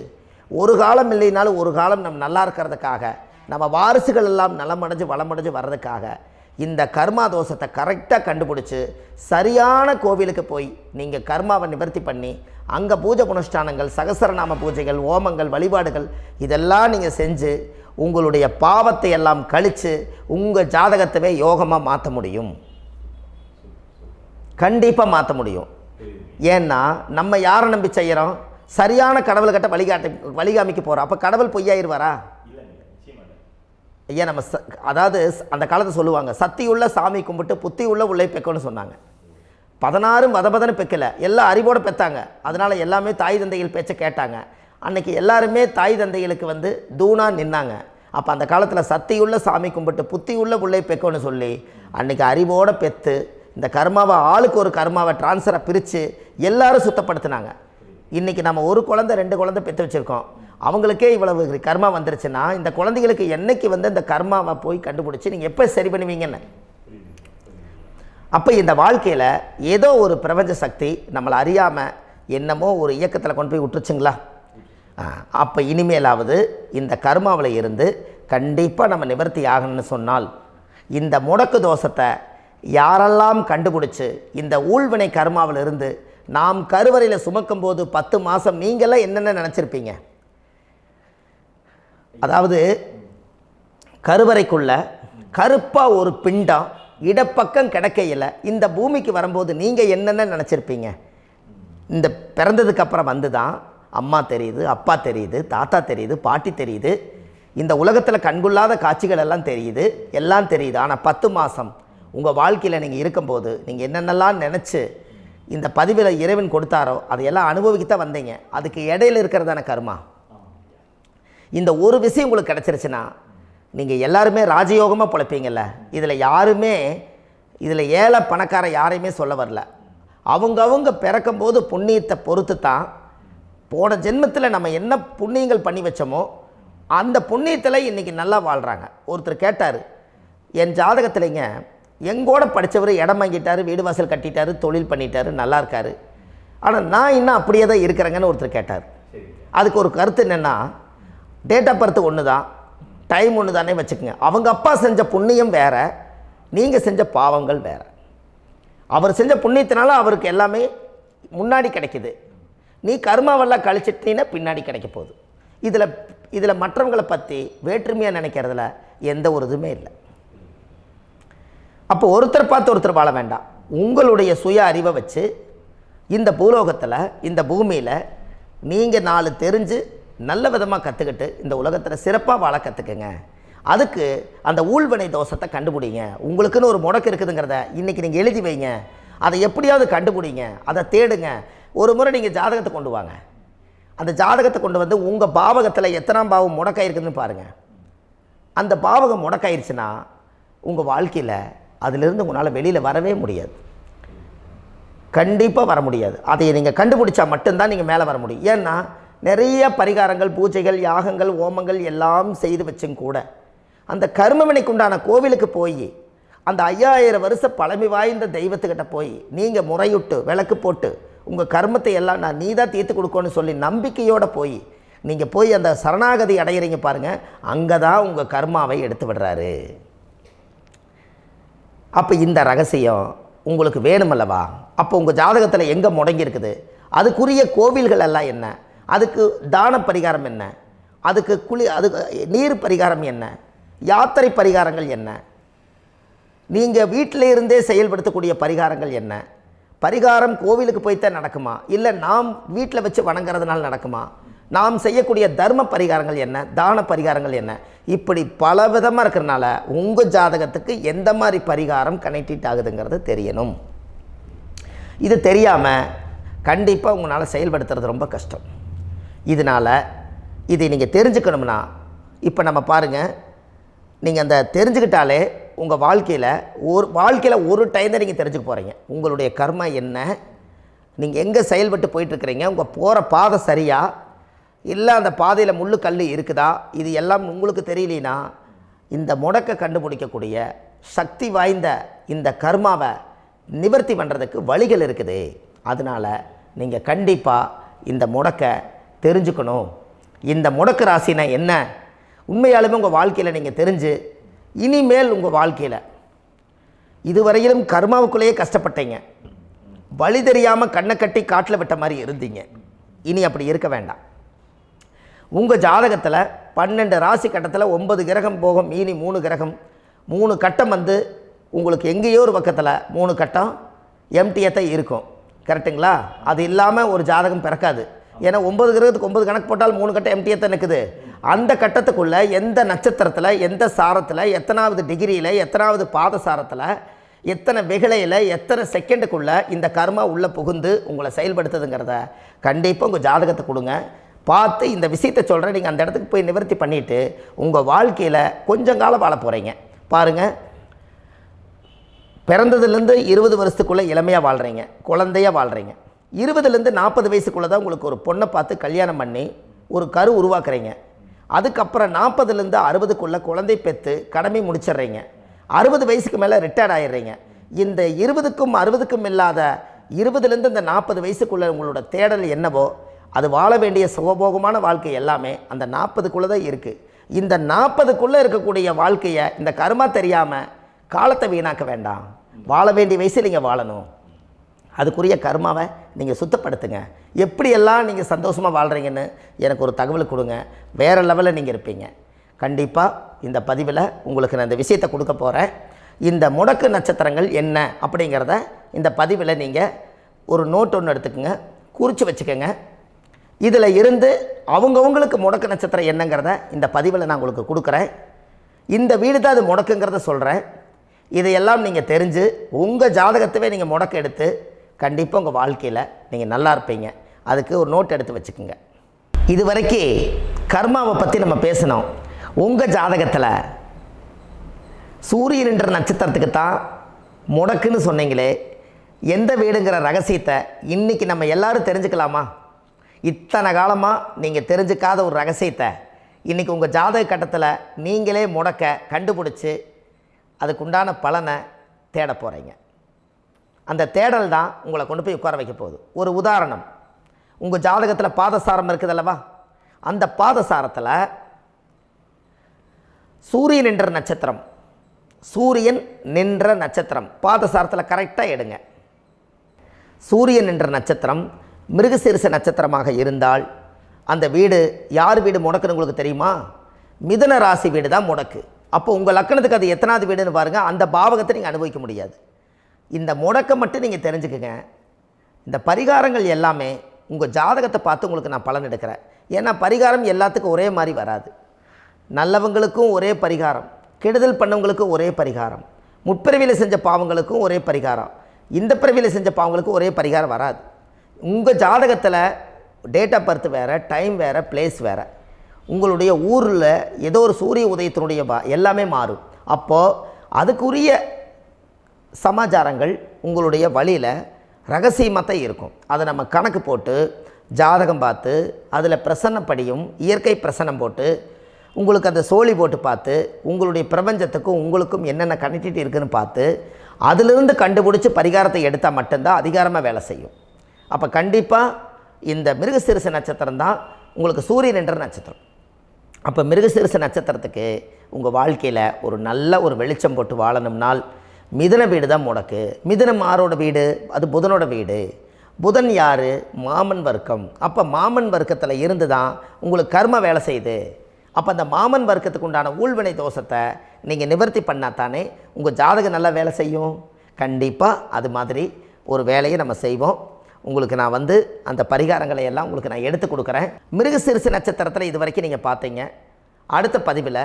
ஒரு காலம் இல்லைனாலும் ஒரு காலம் நம்ம நல்லா இருக்கிறதுக்காக, நம்ம வாரிசுகள் எல்லாம் நலமடைஞ்சு வளமடைஞ்சு வர்றதுக்காக இந்த கர்மா தோஷத்தை கரெக்டாக கண்டுபிடிச்சி சரியான கோவிலுக்கு போய் நீங்கள் கர்மாவை நிவர்த்தி பண்ணி அங்கே பூஜை புனஸ்தானங்கள், சகசரநாம பூஜைகள், ஓமங்கள், வழிபாடுகள் இதெல்லாம் நீங்கள் செஞ்சு உங்களுடைய பாவத்தை எல்லாம் கழித்து உங்கள் ஜாதகத்தவே யோகமாக மாற்ற முடியும். கண்டிப்பாக மாற்ற முடியும். ஏன்னா நம்ம யாரை நம்பி செய்கிறோம்? சரியான கடவுள்கிட்ட வழிகாமிக்க போகிறோம். அப்போ கடவுள் பொய்யாயிருவாரா? ஐயா நம்ம அதாவது அந்த காலத்தை சொல்லுவாங்க, சத்தியுள்ள சாமி கும்பிட்டு புத்தி உள்ள உள்ளே பெக்கணும்னு சொன்னாங்க. 16 வதபதன்னு பெக்கலை, எல்லாம் அறிவோடு பெற்றாங்க. அதனால் எல்லாமே தாய் தந்தைகள் பேச்சை கேட்டாங்க. அன்றைக்கி எல்லாருமே தாய் தந்தைகளுக்கு தூணாக நின்னாங்க. அப்போ அந்த காலத்தில் சத்தியுள்ள சாமி கும்பிட்டு புத்தி உள்ள உள்ளே பெக்கணும்னு சொல்லி அன்றைக்கி அறிவோடு பெற்று இந்த கர்மாவை ஆளுக்கு ஒரு கர்மாவை டிரான்ஸ்ஃபரை பிரித்து எல்லாரும் சுத்தப்படுத்தினாங்க. இன்றைக்கி நம்ம ஒரு குழந்தை 2 குழந்தை பெற்று வச்சுருக்கோம். அவங்களுக்கே இவ்வளவு கர்மா வந்துருச்சுன்னா இந்த குழந்தைகளுக்கு என்னைக்கு இந்த கர்மாவை போய் கண்டுபிடிச்சி நீங்கள் எப்போ சரி பண்ணுவீங்கன்னு. அப்போ இந்த வாழ்க்கையில் ஏதோ ஒரு பிரபஞ்ச சக்தி நம்மளை அறியாமல் என்னமோ ஒரு இயக்கத்தில் கொண்டு போய் விட்டுருச்சுங்களா? அப்போ இனிமேலாவது இந்த கர்மாவில் இருந்து கண்டிப்பாக நம்ம நிவர்த்தி ஆகணும்னு சொன்னால் இந்த முடக்கு தோஷத்தை யாரெல்லாம் கண்டுபிடிச்சி இந்த ஊழ்வினை கர்மாவில் இருந்து நாம் கருவறையில் சுமக்கும் போது 10 மாதம் நீங்களாம் என்னென்ன நினச்சிருப்பீங்க? அதாவது கருவறைக்குள்ள கருப்பாக ஒரு பிண்டம் இடப்பக்கம் கிடக்கையில் இந்த பூமிக்கு வரும்போது நீங்கள் என்னென்ன நினச்சிருப்பீங்க? இந்த பிறந்ததுக்கு அப்புறம் வந்து தான் அம்மா தெரியுது, அப்பா தெரியுது, தாத்தா தெரியுது, பாட்டி தெரியுது, இந்த உலகத்தில் கண்கொள்ளாத காட்சிகள் எல்லாம் தெரியுது, எல்லாம் தெரியுது. ஆனால் 10 மாதம் உங்கள் வாழ்க்கையில் நீங்கள் இருக்கும்போது நீங்கள் என்னென்னலாம் நினச்சி இந்த பதிவில் இறைவன் கொடுத்தாரோ அதையெல்லாம் அனுபவிக்கத்தான் வந்தீங்க. அதுக்கு இடையில இருக்கிறதான கர்மா. இந்த ஒரு விஷயம் உங்களுக்கு கிடச்சிருச்சுன்னா நீங்கள் எல்லாருமே ராஜயோகமாக பிழைப்பீங்கள்ல. இதில் ஏழை பணக்கார யாரையுமே சொல்ல வரல. அவங்க பிறக்கும்போது புண்ணியத்தை பொறுத்து தான் போன ஜென்மத்தில் நம்ம என்ன புண்ணியங்கள் பண்ணி வச்சோமோ அந்த புண்ணியத்தில் இன்றைக்கி நல்லா வாழ்கிறாங்க. ஒருத்தர் கேட்டார், என் ஜாதகத்தில்ங்க எங்கூட படித்தவர் இடம் வாங்கிட்டார், வீடு வாசல் கட்டிட்டார், தொழில் பண்ணிட்டார், நல்லா இருக்கார், ஆனால் நான் இன்னும் அப்படியே தான் இருக்கிறேங்கன்னு ஒருத்தர் கேட்டார். அதுக்கு ஒரு கருத்து என்னென்னா, டேட் ஆஃப் பர்த் ஒன்று தான், டைம் ஒன்று தானே வச்சுக்கோங்க. அவங்க அப்பா செஞ்ச புண்ணியம் வேறு, நீங்கள் செஞ்ச பாவங்கள் வேறு. அவர் செஞ்ச புண்ணியத்தினால அவருக்கு எல்லாமே முன்னாடி கிடைக்கிது. நீ கர்மாவெல்லாம் கழிச்சிட்டின்னா பின்னாடி கிடைக்க போகுது. இதில் மற்றவங்களை பற்றி வேற்றுமையாக நினைக்கிறதுல எந்த ஒரு இதுவுமே இல்லை. அப்போ ஒருத்தர் பார்த்து ஒருத்தர் வாழ வேண்டாம். உங்களுடைய சுய அறிவை வச்சு இந்த பூலோகத்தில் இந்த பூமியில் நீங்கள் 4 தெரிஞ்சு நல்ல விதமாக கற்றுக்கிட்டு இந்த உலகத்தில் சிறப்பாக வாழ கற்றுக்குங்க. அதுக்கு அந்த ஊழ்வினை தோஷத்தை கண்டுபிடிங்க. உங்களுக்குன்னு ஒரு முடக்கு இருக்குதுங்கிறத இன்றைக்கி நீங்கள் எழுதி வைங்க. அதை எப்படியாவது கண்டுபிடிங்க, அதை தேடுங்க. ஒரு முறை நீங்கள் ஜாதகத்தை கொண்டு வாங்க. அந்த ஜாதகத்தை கொண்டு வந்து உங்கள் பாவகத்தில் எத்தனாம் பாவம் முடக்காயிருக்குதுன்னு பாருங்கள். அந்த பாவகம் முடக்காயிருச்சுன்னா உங்கள் வாழ்க்கையில் அதிலிருந்து உங்களால் வெளியில் வரவே முடியாது, கண்டிப்பாக வர முடியாது. அதை நீங்கள் கண்டுபிடிச்சா மட்டும்தான் நீங்கள் மேலே வர முடியும். ஏன்னா நிறைய பரிகாரங்கள், பூஜைகள், யாகங்கள், ஓமங்கள் எல்லாம் செய்து வச்சும் கூட அந்த கர்மவினைக்கு உண்டான கோவிலுக்கு போய் அந்த 5000 வருஷ பழமை வாய்ந்த தெய்வத்துக்கிட்ட போய் நீங்கள் முறையிட்டு விளக்கு போட்டு உங்கள் கர்மத்தை எல்லாம் நான் நீ தான் தீர்த்து கொடுக்கணும்னு சொல்லி நம்பிக்கையோடு நீங்கள் போய் அந்த சரணாகதி அடையிறீங்க பாருங்கள், அங்கே தான் உங்கள் கர்மாவை எடுத்து விடுறாரு. அப்போ இந்த ரகசியம் உங்களுக்கு வேணுமல்லவா? அப்போ உங்கள் ஜாதகத்தில் எங்கே முடங்கி அதுக்குரிய கோவில்கள் எல்லாம் என்ன, அதுக்கு தான பரிகாரம் என்ன, அதுக்கு நீர் பரிகாரம் என்ன, யாத்திரை பரிகாரங்கள் என்ன, நீங்கள் வீட்டில் இருந்தே செயல்படுத்தக்கூடிய பரிகாரங்கள் என்ன, பரிகாரம் கோவிலுக்கு போய்த்தான் நடக்குமா, இல்லை நாம் வீட்டில் வச்சு வணங்குறதுனால நடக்குமா, நாம் செய்யக்கூடிய தர்ம பரிகாரங்கள் என்ன, தான பரிகாரங்கள் என்ன, இப்படி பல விதமாக இருக்கிறனால உங்கள் ஜாதகத்துக்கு எந்த மாதிரி பரிகாரம் கனெக்ட் ஆகுதுங்கிறது தெரியணும். இது தெரியாமல் கண்டிப்பாக உங்களால் செயல்படுத்துறது ரொம்ப கஷ்டம். இதனால் இதை நீங்கள் தெரிஞ்சுக்கணும்னா இப்போ நம்ம பாருங்கள், நீங்கள் அந்த தெரிஞ்சுக்கிட்டாலே உங்கள் வாழ்க்கையில் ஒரு டைம் தான் நீங்கள் தெரிஞ்சுக்க போகிறீங்க. உங்களுடைய கர்மா என்ன, நீங்கள் எங்கே செயல்பட்டு போயிட்டுருக்கிறீங்க, உங்கள் போகிற பாதை சரியா இல்லை அந்த பாதையில் முள்ளு கல் இருக்குதா, இது எல்லாம் உங்களுக்கு தெரியலனா இந்த முடக்கை கண்டுபிடிக்கக்கூடிய சக்தி வாய்ந்த இந்த கர்மாவை நிவர்த்தி பண்ணுறதுக்கு வழிகள் இருக்குது. அதனால் நீங்கள் கண்டிப்பாக இந்த முடக்கை தெரிஞ்சுக்கணும். இந்த முடக்கு ராசினா என்ன உண்மையாலுமே உங்கள் வாழ்க்கையில் நீங்கள் தெரிஞ்சு இனிமேல் உங்கள் வாழ்க்கையில் இதுவரையிலும் கர்மாவுக்குள்ளேயே கஷ்டப்பட்டீங்க, வழி தெரியாமல் கண்ணை கட்டி காட்டில் விட்ட மாதிரி இருந்தீங்க. இனி அப்படி இருக்க வேண்டாம். உங்கள் ஜாதகத்தில் 12 ராசி கட்டத்தில் 9 கிரகம் போகும், மீனி 3 கிரகம், 3 கட்டம் வந்து உங்களுக்கு எங்கேயோ ஒரு பக்கத்தில் 3 கட்டம் எம்டியாக தான் இருக்கும். கரெக்டுங்களா? அது இல்லாமல் ஒரு ஜாதகம் பிறக்காது. ஏன்னா 9 கிரகத்துக்கு 9 கணக்கு போட்டால் 3 கட்டம் எம்டியாக தான் நிற்குது. அந்த கட்டத்துக்குள்ளே எந்த நட்சத்திரத்தில், எந்த சாரத்தில், எத்தனாவது டிகிரியில், எத்தனாவது பாதசாரத்தில், எத்தனை வெகுளையில், எத்தனை செகண்டுக்குள்ளே இந்த கர்மா உள்ளே புகுந்து உங்களை செயல்படுத்துதுங்கிறத கண்டிப்பாக உங்கள் ஜாதகத்தை கொடுங்க. பார்த்து இந்த விஷயத்தை சொல்கிறேன், நீங்கள் அந்த இடத்துக்கு போய் நிவர்த்தி பண்ணிவிட்டு உங்கள் வாழ்க்கையில் கொஞ்சம் காலம் வாழ போகிறீங்க. பாருங்கள், பிறந்ததுலேருந்து 20 வருஷத்துக்குள்ளே இளமையாக வாழ்கிறீங்க, குழந்தையாக வாழ்கிறீங்க. 20லேருந்து 40 வயசுக்குள்ளே தான் உங்களுக்கு ஒரு பொண்ணை பார்த்து கல்யாணம் பண்ணி ஒரு கரு உருவாக்குறீங்க. அதுக்கப்புறம் 40லேருந்து 60க்குள்ளே குழந்தை பெற்று கடமை முடிச்சிடுறீங்க. 60 வயசுக்கு மேலே ரிட்டையர்ட் ஆகிடுறீங்க. இந்த 20க்கும் 60க்கும் இல்லாத 20லேருந்து இந்த 40 வயசுக்குள்ளே உங்களோட தேடல் என்னவோ அது வாழ வேண்டிய சுகபோகமான வாழ்க்கை எல்லாமே அந்த 40க்குள்ளே தான் இருக்குது. இந்த 40க்குள்ளே இருக்கக்கூடிய வாழ்க்கையை இந்த கர்மா தெரியாமல் காலத்தை வீணாக்க வேண்டாம். வாழ வேண்டிய வயசில் நீங்கள் வாழணும். அதுக்குரிய கர்மாவை நீங்கள் சுத்தப்படுத்துங்க. எப்படியெல்லாம் நீங்கள் சந்தோஷமாக வாழ்கிறீங்கன்னு எனக்கு ஒரு தகவல் கொடுங்க. வேறு லெவலில் நீங்கள் இருப்பீங்க. கண்டிப்பாக இந்த பதிவில் உங்களுக்கு நான் இந்த விஷயத்தை கொடுக்க போகிறேன். இந்த முடக்கு நட்சத்திரங்கள் என்ன அப்படிங்கிறத இந்த பதிவில் நீங்கள் ஒரு நோட் ஒன்று எடுத்துக்கோங்க, குறித்து வச்சுக்கோங்க. இதில் இருந்து அவங்கவுங்களுக்கு முடக்கு நட்சத்திரம் என்னங்கிறத இந்த பதிவில் நான் உங்களுக்கு கொடுக்குறேன். இந்த வீடு தான் அது முடக்குங்கிறத சொல்கிறேன். இதையெல்லாம் நீங்கள் தெரிஞ்சு உங்கள் ஜாதகத்தவே நீங்கள் முடக்கு எடுத்து கண்டிப்பாக உங்கள் வாழ்க்கையில் நீங்கள் நல்லா இருப்பீங்க. அதுக்கு ஒரு நோட் எடுத்து வச்சுக்கோங்க. இது வரைக்கும் கர்மாவை பற்றி நம்ம பேசினோம். உங்கள் ஜாதகத்தில் சூரியன் என்ற நட்சத்திரத்துக்கு தான் முடக்குன்னு சொன்னீங்களே, எந்த வீடுங்கிற ரகசியத்தை இன்றைக்கி நம்ம எல்லோரும் தெரிஞ்சுக்கலாமா? இத்தனை காலமாக நீங்கள் தெரிஞ்சுக்காத ஒரு ரகசியத்தை இன்றைக்கி உங்கள் ஜாதக கட்டத்தில் நீங்களே முடக்க கண்டுபிடிச்சி அதுக்குண்டான பலனை தேட போகிறீங்க. அந்த தேடல் தான் உங்களை கொண்டு போய் உட்கார வைக்க போகுது. ஒரு உதாரணம், உங்கள் ஜாதகத்தில் பாதசாரம் இருக்குது அல்லவா? அந்த பாதசாரத்தில் சூரியன் என்ற நட்சத்திரம், சூரியன் நின்ற நட்சத்திரம் பாதசாரத்தில் கரெக்டாக எடுங்க. சூரியன் என்ற நட்சத்திரம் மிருகசீரிஷ நட்சத்திரமாக இருந்தால் அந்த வீடு யார் வீடு முடக்குன்னு உங்களுக்கு தெரியுமா? மிதுன ராசி வீடு தான் முடக்கு. அப்போ உங்கள் லக்கணத்துக்கு அது எத்தனாவது வீடுன்னு பாருங்கள். அந்த பாவகத்தை நீங்கள் அனுபவிக்க முடியாது. இந்த முடக்கை மட்டும் நீங்கள் தெரிஞ்சுக்குங்க. இந்த பரிகாரங்கள் எல்லாமே உங்கள் ஜாதகத்தை பார்த்து உங்களுக்கு நான் பலன் எடுக்கிறேன். ஏன்னா பரிகாரம் எல்லாத்துக்கும் ஒரே மாதிரி வராது. நல்லவங்களுக்கும் ஒரே பரிகாரம், கெடுதல் பண்ணவங்களுக்கும் ஒரே பரிகாரம், முற்பிறவியில் செஞ்ச பாவங்களுக்கும் ஒரே பரிகாரம், இந்த பிறவியில் செஞ்ச பாவங்களுக்கும் ஒரே பரிகாரம் வராது. உங்கள் ஜாதகத்தில் டேட் ஆஃப் பர்த் வேறு, டைம் வேறு, பிளேஸ் வேறு, உங்களுடைய ஊரில் ஏதோ ஒரு சூரிய உதயத்தினுடைய எல்லாமே மாறும். அப்போது அதுக்குரிய சமாச்சாரங்கள் உங்களுடைய வழியில் ரகசியமாக தான் இருக்கும். அதை நம்ம கணக்கு போட்டு ஜாதகம் பார்த்து அதில் பிரசன்னப்படியும் இயற்கை பிரசன்னம் போட்டு உங்களுக்கு அந்த சோழி போட்டு பார்த்து உங்களுடைய பிரபஞ்சத்துக்கும் உங்களுக்கும் என்னென்ன கனெக்டிவிட்டி இருக்குதுன்னு பார்த்து அதிலிருந்து கண்டுபிடிச்சி பரிகாரத்தை எடுத்தால் மட்டும்தான் அதிகாரமாக வேலை செய்யும். அப்போ கண்டிப்பாக இந்த மிருகசீரிஷ நட்சத்திரம் தான் உங்களுக்கு சூரியன் என்ற நட்சத்திரம். அப்போ மிருகசீரிஷ நட்சத்திரத்துக்கு உங்கள் வாழ்க்கையில் ஒரு நல்ல ஒரு வெளிச்சம் போட்டு வாழணும்னால் மிதுன வீடு தான் முடக்கு. மிதுனம் ஆரோட வீடு? அது புதனோட வீடு. புதன் யார்? மாமன் வர்க்கம். அப்போ மாமன் வர்க்கத்தில் இருந்து தான் உங்களுக்கு கர்ம வேலை செய்யுது. அப்போ அந்த மாமன் வர்க்கத்துக்கு உண்டான ஊழ்வினை தோஷத்தை நீங்கள் நிவர்த்தி பண்ணால் தானே உங்கள் ஜாதகம் நல்லா வேலை செய்யும். கண்டிப்பாக அது மாதிரி ஒரு வேலையை நம்ம செய்வோம். உங்களுக்கு நான் அந்த பரிகாரங்களை எல்லாம் உங்களுக்கு நான் எடுத்து கொடுக்குறேன். மிருகசீரிஷ நட்சத்திரத்தில் இது வரைக்கும் நீங்கள் பார்த்தீங்க. அடுத்த பதிவில்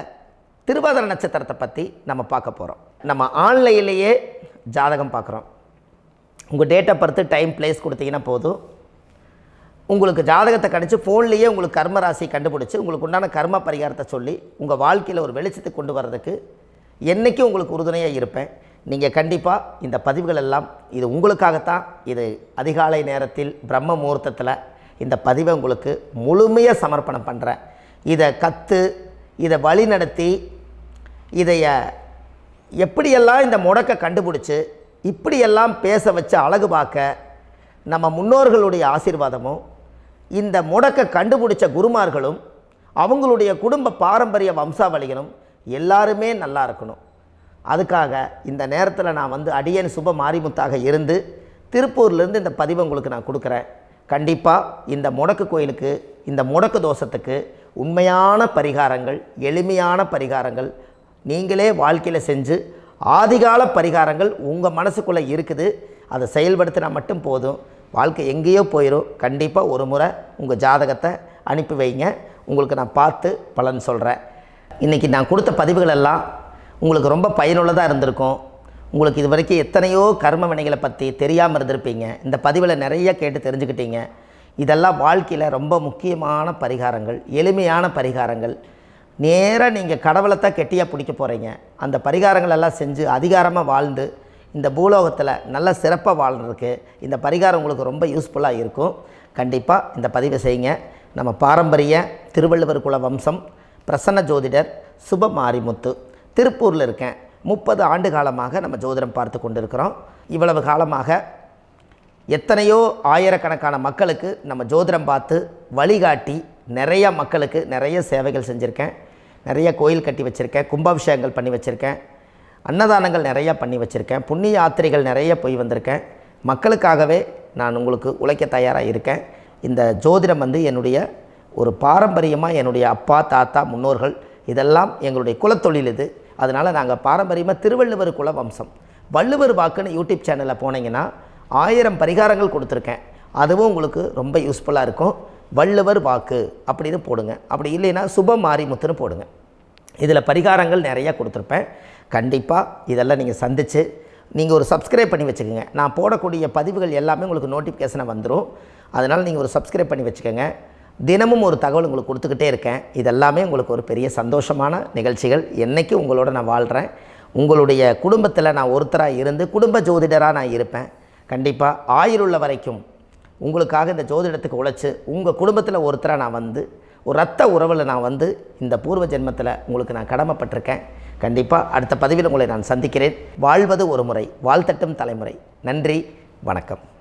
திருவாதிரை நட்சத்திரத்தை பற்றி நம்ம பார்க்க போகிறோம். நம்ம ஆன்லைன்லேயே ஜாதகம் பார்க்குறோம். உங்கள் date of birth, time, place கொடுத்தீங்கன்னா போதும். உங்களுக்கு ஜாதகத்தை கணிச்சு ஃபோன்லேயே உங்களுக்கு கர்ம ராசி கண்டுபிடிச்சி உங்களுக்கு உண்டான கர்ம பரிகாரத்தை சொல்லி உங்கள் வாழ்க்கையில் ஒரு வெளிச்சத்தை கொண்டு வர்றதுக்கு என்றைக்கும் உங்களுக்கு உறுதுணையாக இருப்பேன். நீங்கள் கண்டிப்பாக இந்த பதிவுகள் எல்லாம் இது உங்களுக்காகத்தான். இது அதிகாலை நேரத்தில் பிரம்ம முகூர்த்தத்தில் இந்த பதிவை உங்களுக்கு முழுமையாக சமர்ப்பணம் பண்ணுறேன். இதை இதை வழி நடத்தி இதைய எப்படியெல்லாம் இந்த முடக்கை கண்டுபிடிச்சி இப்படியெல்லாம் பேச வச்சு அழகு பார்க்க நம்ம முன்னோர்களுடைய ஆசீர்வாதமும் இந்த முடக்கை கண்டுபிடிச்ச குருமார்களும் அவங்களுடைய குடும்ப பாரம்பரிய வம்சாவளிகளும் எல்லாருமே நல்லா இருக்கணும். அதுக்காக இந்த நேரத்தில் நான் அடியேன் சுப மாரிமுத்தாக இருந்து திருப்பூர்லேருந்து இந்த பதிவை உங்களுக்கு நான் கொடுக்குறேன். கண்டிப்பாக இந்த முடக்கு கோயிலுக்கு, இந்த முடக்கு தோஷத்துக்கு உண்மையான பரிகாரங்கள், எளிமையான பரிகாரங்கள் நீங்களே வாழ்க்கையில் செஞ்சு ஆதிகால பரிகாரங்கள் உங்கள் மனசுக்குள்ளே இருக்குது. அதை செயல்படுத்தினா மட்டும் போதும். வாழ்க்கை எங்கேயோ போயிடும். கண்டிப்பாக ஒரு முறை உங்கள் ஜாதகத்தை அனுப்பி வைங்க. உங்களுக்கு நான் பார்த்து பலன் சொல்கிறேன். இன்றைக்கி நான் கொடுத்த பதிவுகள் எல்லாம் உங்களுக்கு ரொம்ப பயனுள்ளதாக இருந்திருக்கும். உங்களுக்கு இது வரைக்கும் எத்தனையோ கர்ம வினைகளை பற்றி தெரியாமல் இருந்திருப்பீங்க. இந்த பதிவில் நிறைய கேட்டு தெரிஞ்சுக்கிட்டீங்க. இதெல்லாம் வாழ்க்கையில் ரொம்ப முக்கியமான பரிகாரங்கள், எளிமையான பரிகாரங்கள். நேராக நீங்கள் கடவுளைத்தான் கெட்டியாக பிடிக்க போகிறீங்க. அந்த பரிகாரங்கள் எல்லாம் செஞ்சு அதிகாரமாக வாழ்ந்து இந்த பூலோகத்தில் நல்ல சிறப்பாக வாழ்கிறதுக்கு இந்த பரிகாரம் உங்களுக்கு ரொம்ப யூஸ்ஃபுல்லாக இருக்கும். கண்டிப்பாக இந்த பதிவை செய்யுங்க. நம்ம பாரம்பரிய திருவள்ளுவர் குல வம்சம், பிரசன்ன ஜோதிடர் சுப மாரிமுத்து, திருப்பூரில் இருக்கேன். 30 ஆண்டு காலமாக நம்ம ஜோதிடம் பார்த்து கொண்டு இருக்கிறோம். இவ்வளவு காலமாக எத்தனையோ ஆயிரக்கணக்கான மக்களுக்கு நம்ம ஜோதிடம் பார்த்து வழிகாட்டி நிறைய மக்களுக்கு நிறைய சேவைகள் செஞ்சுருக்கேன். நிறைய கோயில் கட்டி வச்சுருக்கேன், கும்பாபிஷேகங்கள் பண்ணி வச்சுருக்கேன், அன்னதானங்கள் நிறையா பண்ணி வச்சுருக்கேன், புண்ணிய யாத்திரைகள் நிறைய போய் வந்திருக்கேன். மக்களுக்காகவே நான் உங்களுக்கு உழைக்க தயாராக இருக்கேன். இந்த ஜோதிடம் வந்து என்னுடைய ஒரு பாரம்பரியமாக, என்னுடைய அப்பா தாத்தா முன்னோர்கள் இதெல்லாம் எங்களுடைய குலத்தொழில் இது. அதனால் நாங்கள் பாரம்பரியமாக திருவள்ளுவர் குல வம்சம். வள்ளுவர் வாக்குன்னு யூடியூப் சேனலில் போனீங்கன்னா 1000 பரிகாரங்கள் கொடுத்துருக்கேன். அதுவும் உங்களுக்கு ரொம்ப யூஸ்ஃபுல்லாக இருக்கும். வள்ளுவர் வாக்கு அப்படின்னு போடுங்க. அப்படி இல்லைன்னா சுப மாரிமுத்துன்னு போடுங்க. இதில் பரிகாரங்கள் நிறையா கொடுத்துருப்பேன். கண்டிப்பாக இதெல்லாம் நீங்கள் சந்தித்து நீங்கள் ஒரு சப்ஸ்கிரைப் பண்ணி வச்சுக்கோங்க. நான் போடக்கூடிய பதிவுகள் எல்லாமே உங்களுக்கு நோட்டிஃபிகேஷனை வந்துடும். அதனால் நீங்கள் ஒரு சப்ஸ்கிரைப் பண்ணி வச்சுக்கோங்க. தினமும் ஒரு தகவல் உங்களுக்கு கொடுத்துக்கிட்டே இருக்கேன். இதெல்லாமே உங்களுக்கு ஒரு பெரிய சந்தோஷமான நிகழ்ச்சிகள். என்றைக்கும் உங்களோட நான் வாழ்கிறேன். உங்களுடைய குடும்பத்தில் நான் ஒருத்தராக இருந்து குடும்ப ஜோதிடராக நான் இருப்பேன். கண்டிப்பாக ஆயுளுள்ள வரைக்கும் உங்களுக்காக இந்த ஜோதிடத்துக்கு உழைச்சி உங்கள் குடும்பத்தில் ஒருத்தராக நான் வந்து ஒரு ரத்த உறவில் நான் வந்து இந்த பூர்வ ஜென்மத்தில் உங்களுக்கு நான் கடமைப்பட்டிருக்கேன். கண்டிப்பாக அடுத்த பதிவில் உங்களை நான் சந்திக்கிறேன். வாழ்வது ஒரு முறை, வாழ்த்தட்டும் தலைமுறை. நன்றி, வணக்கம்.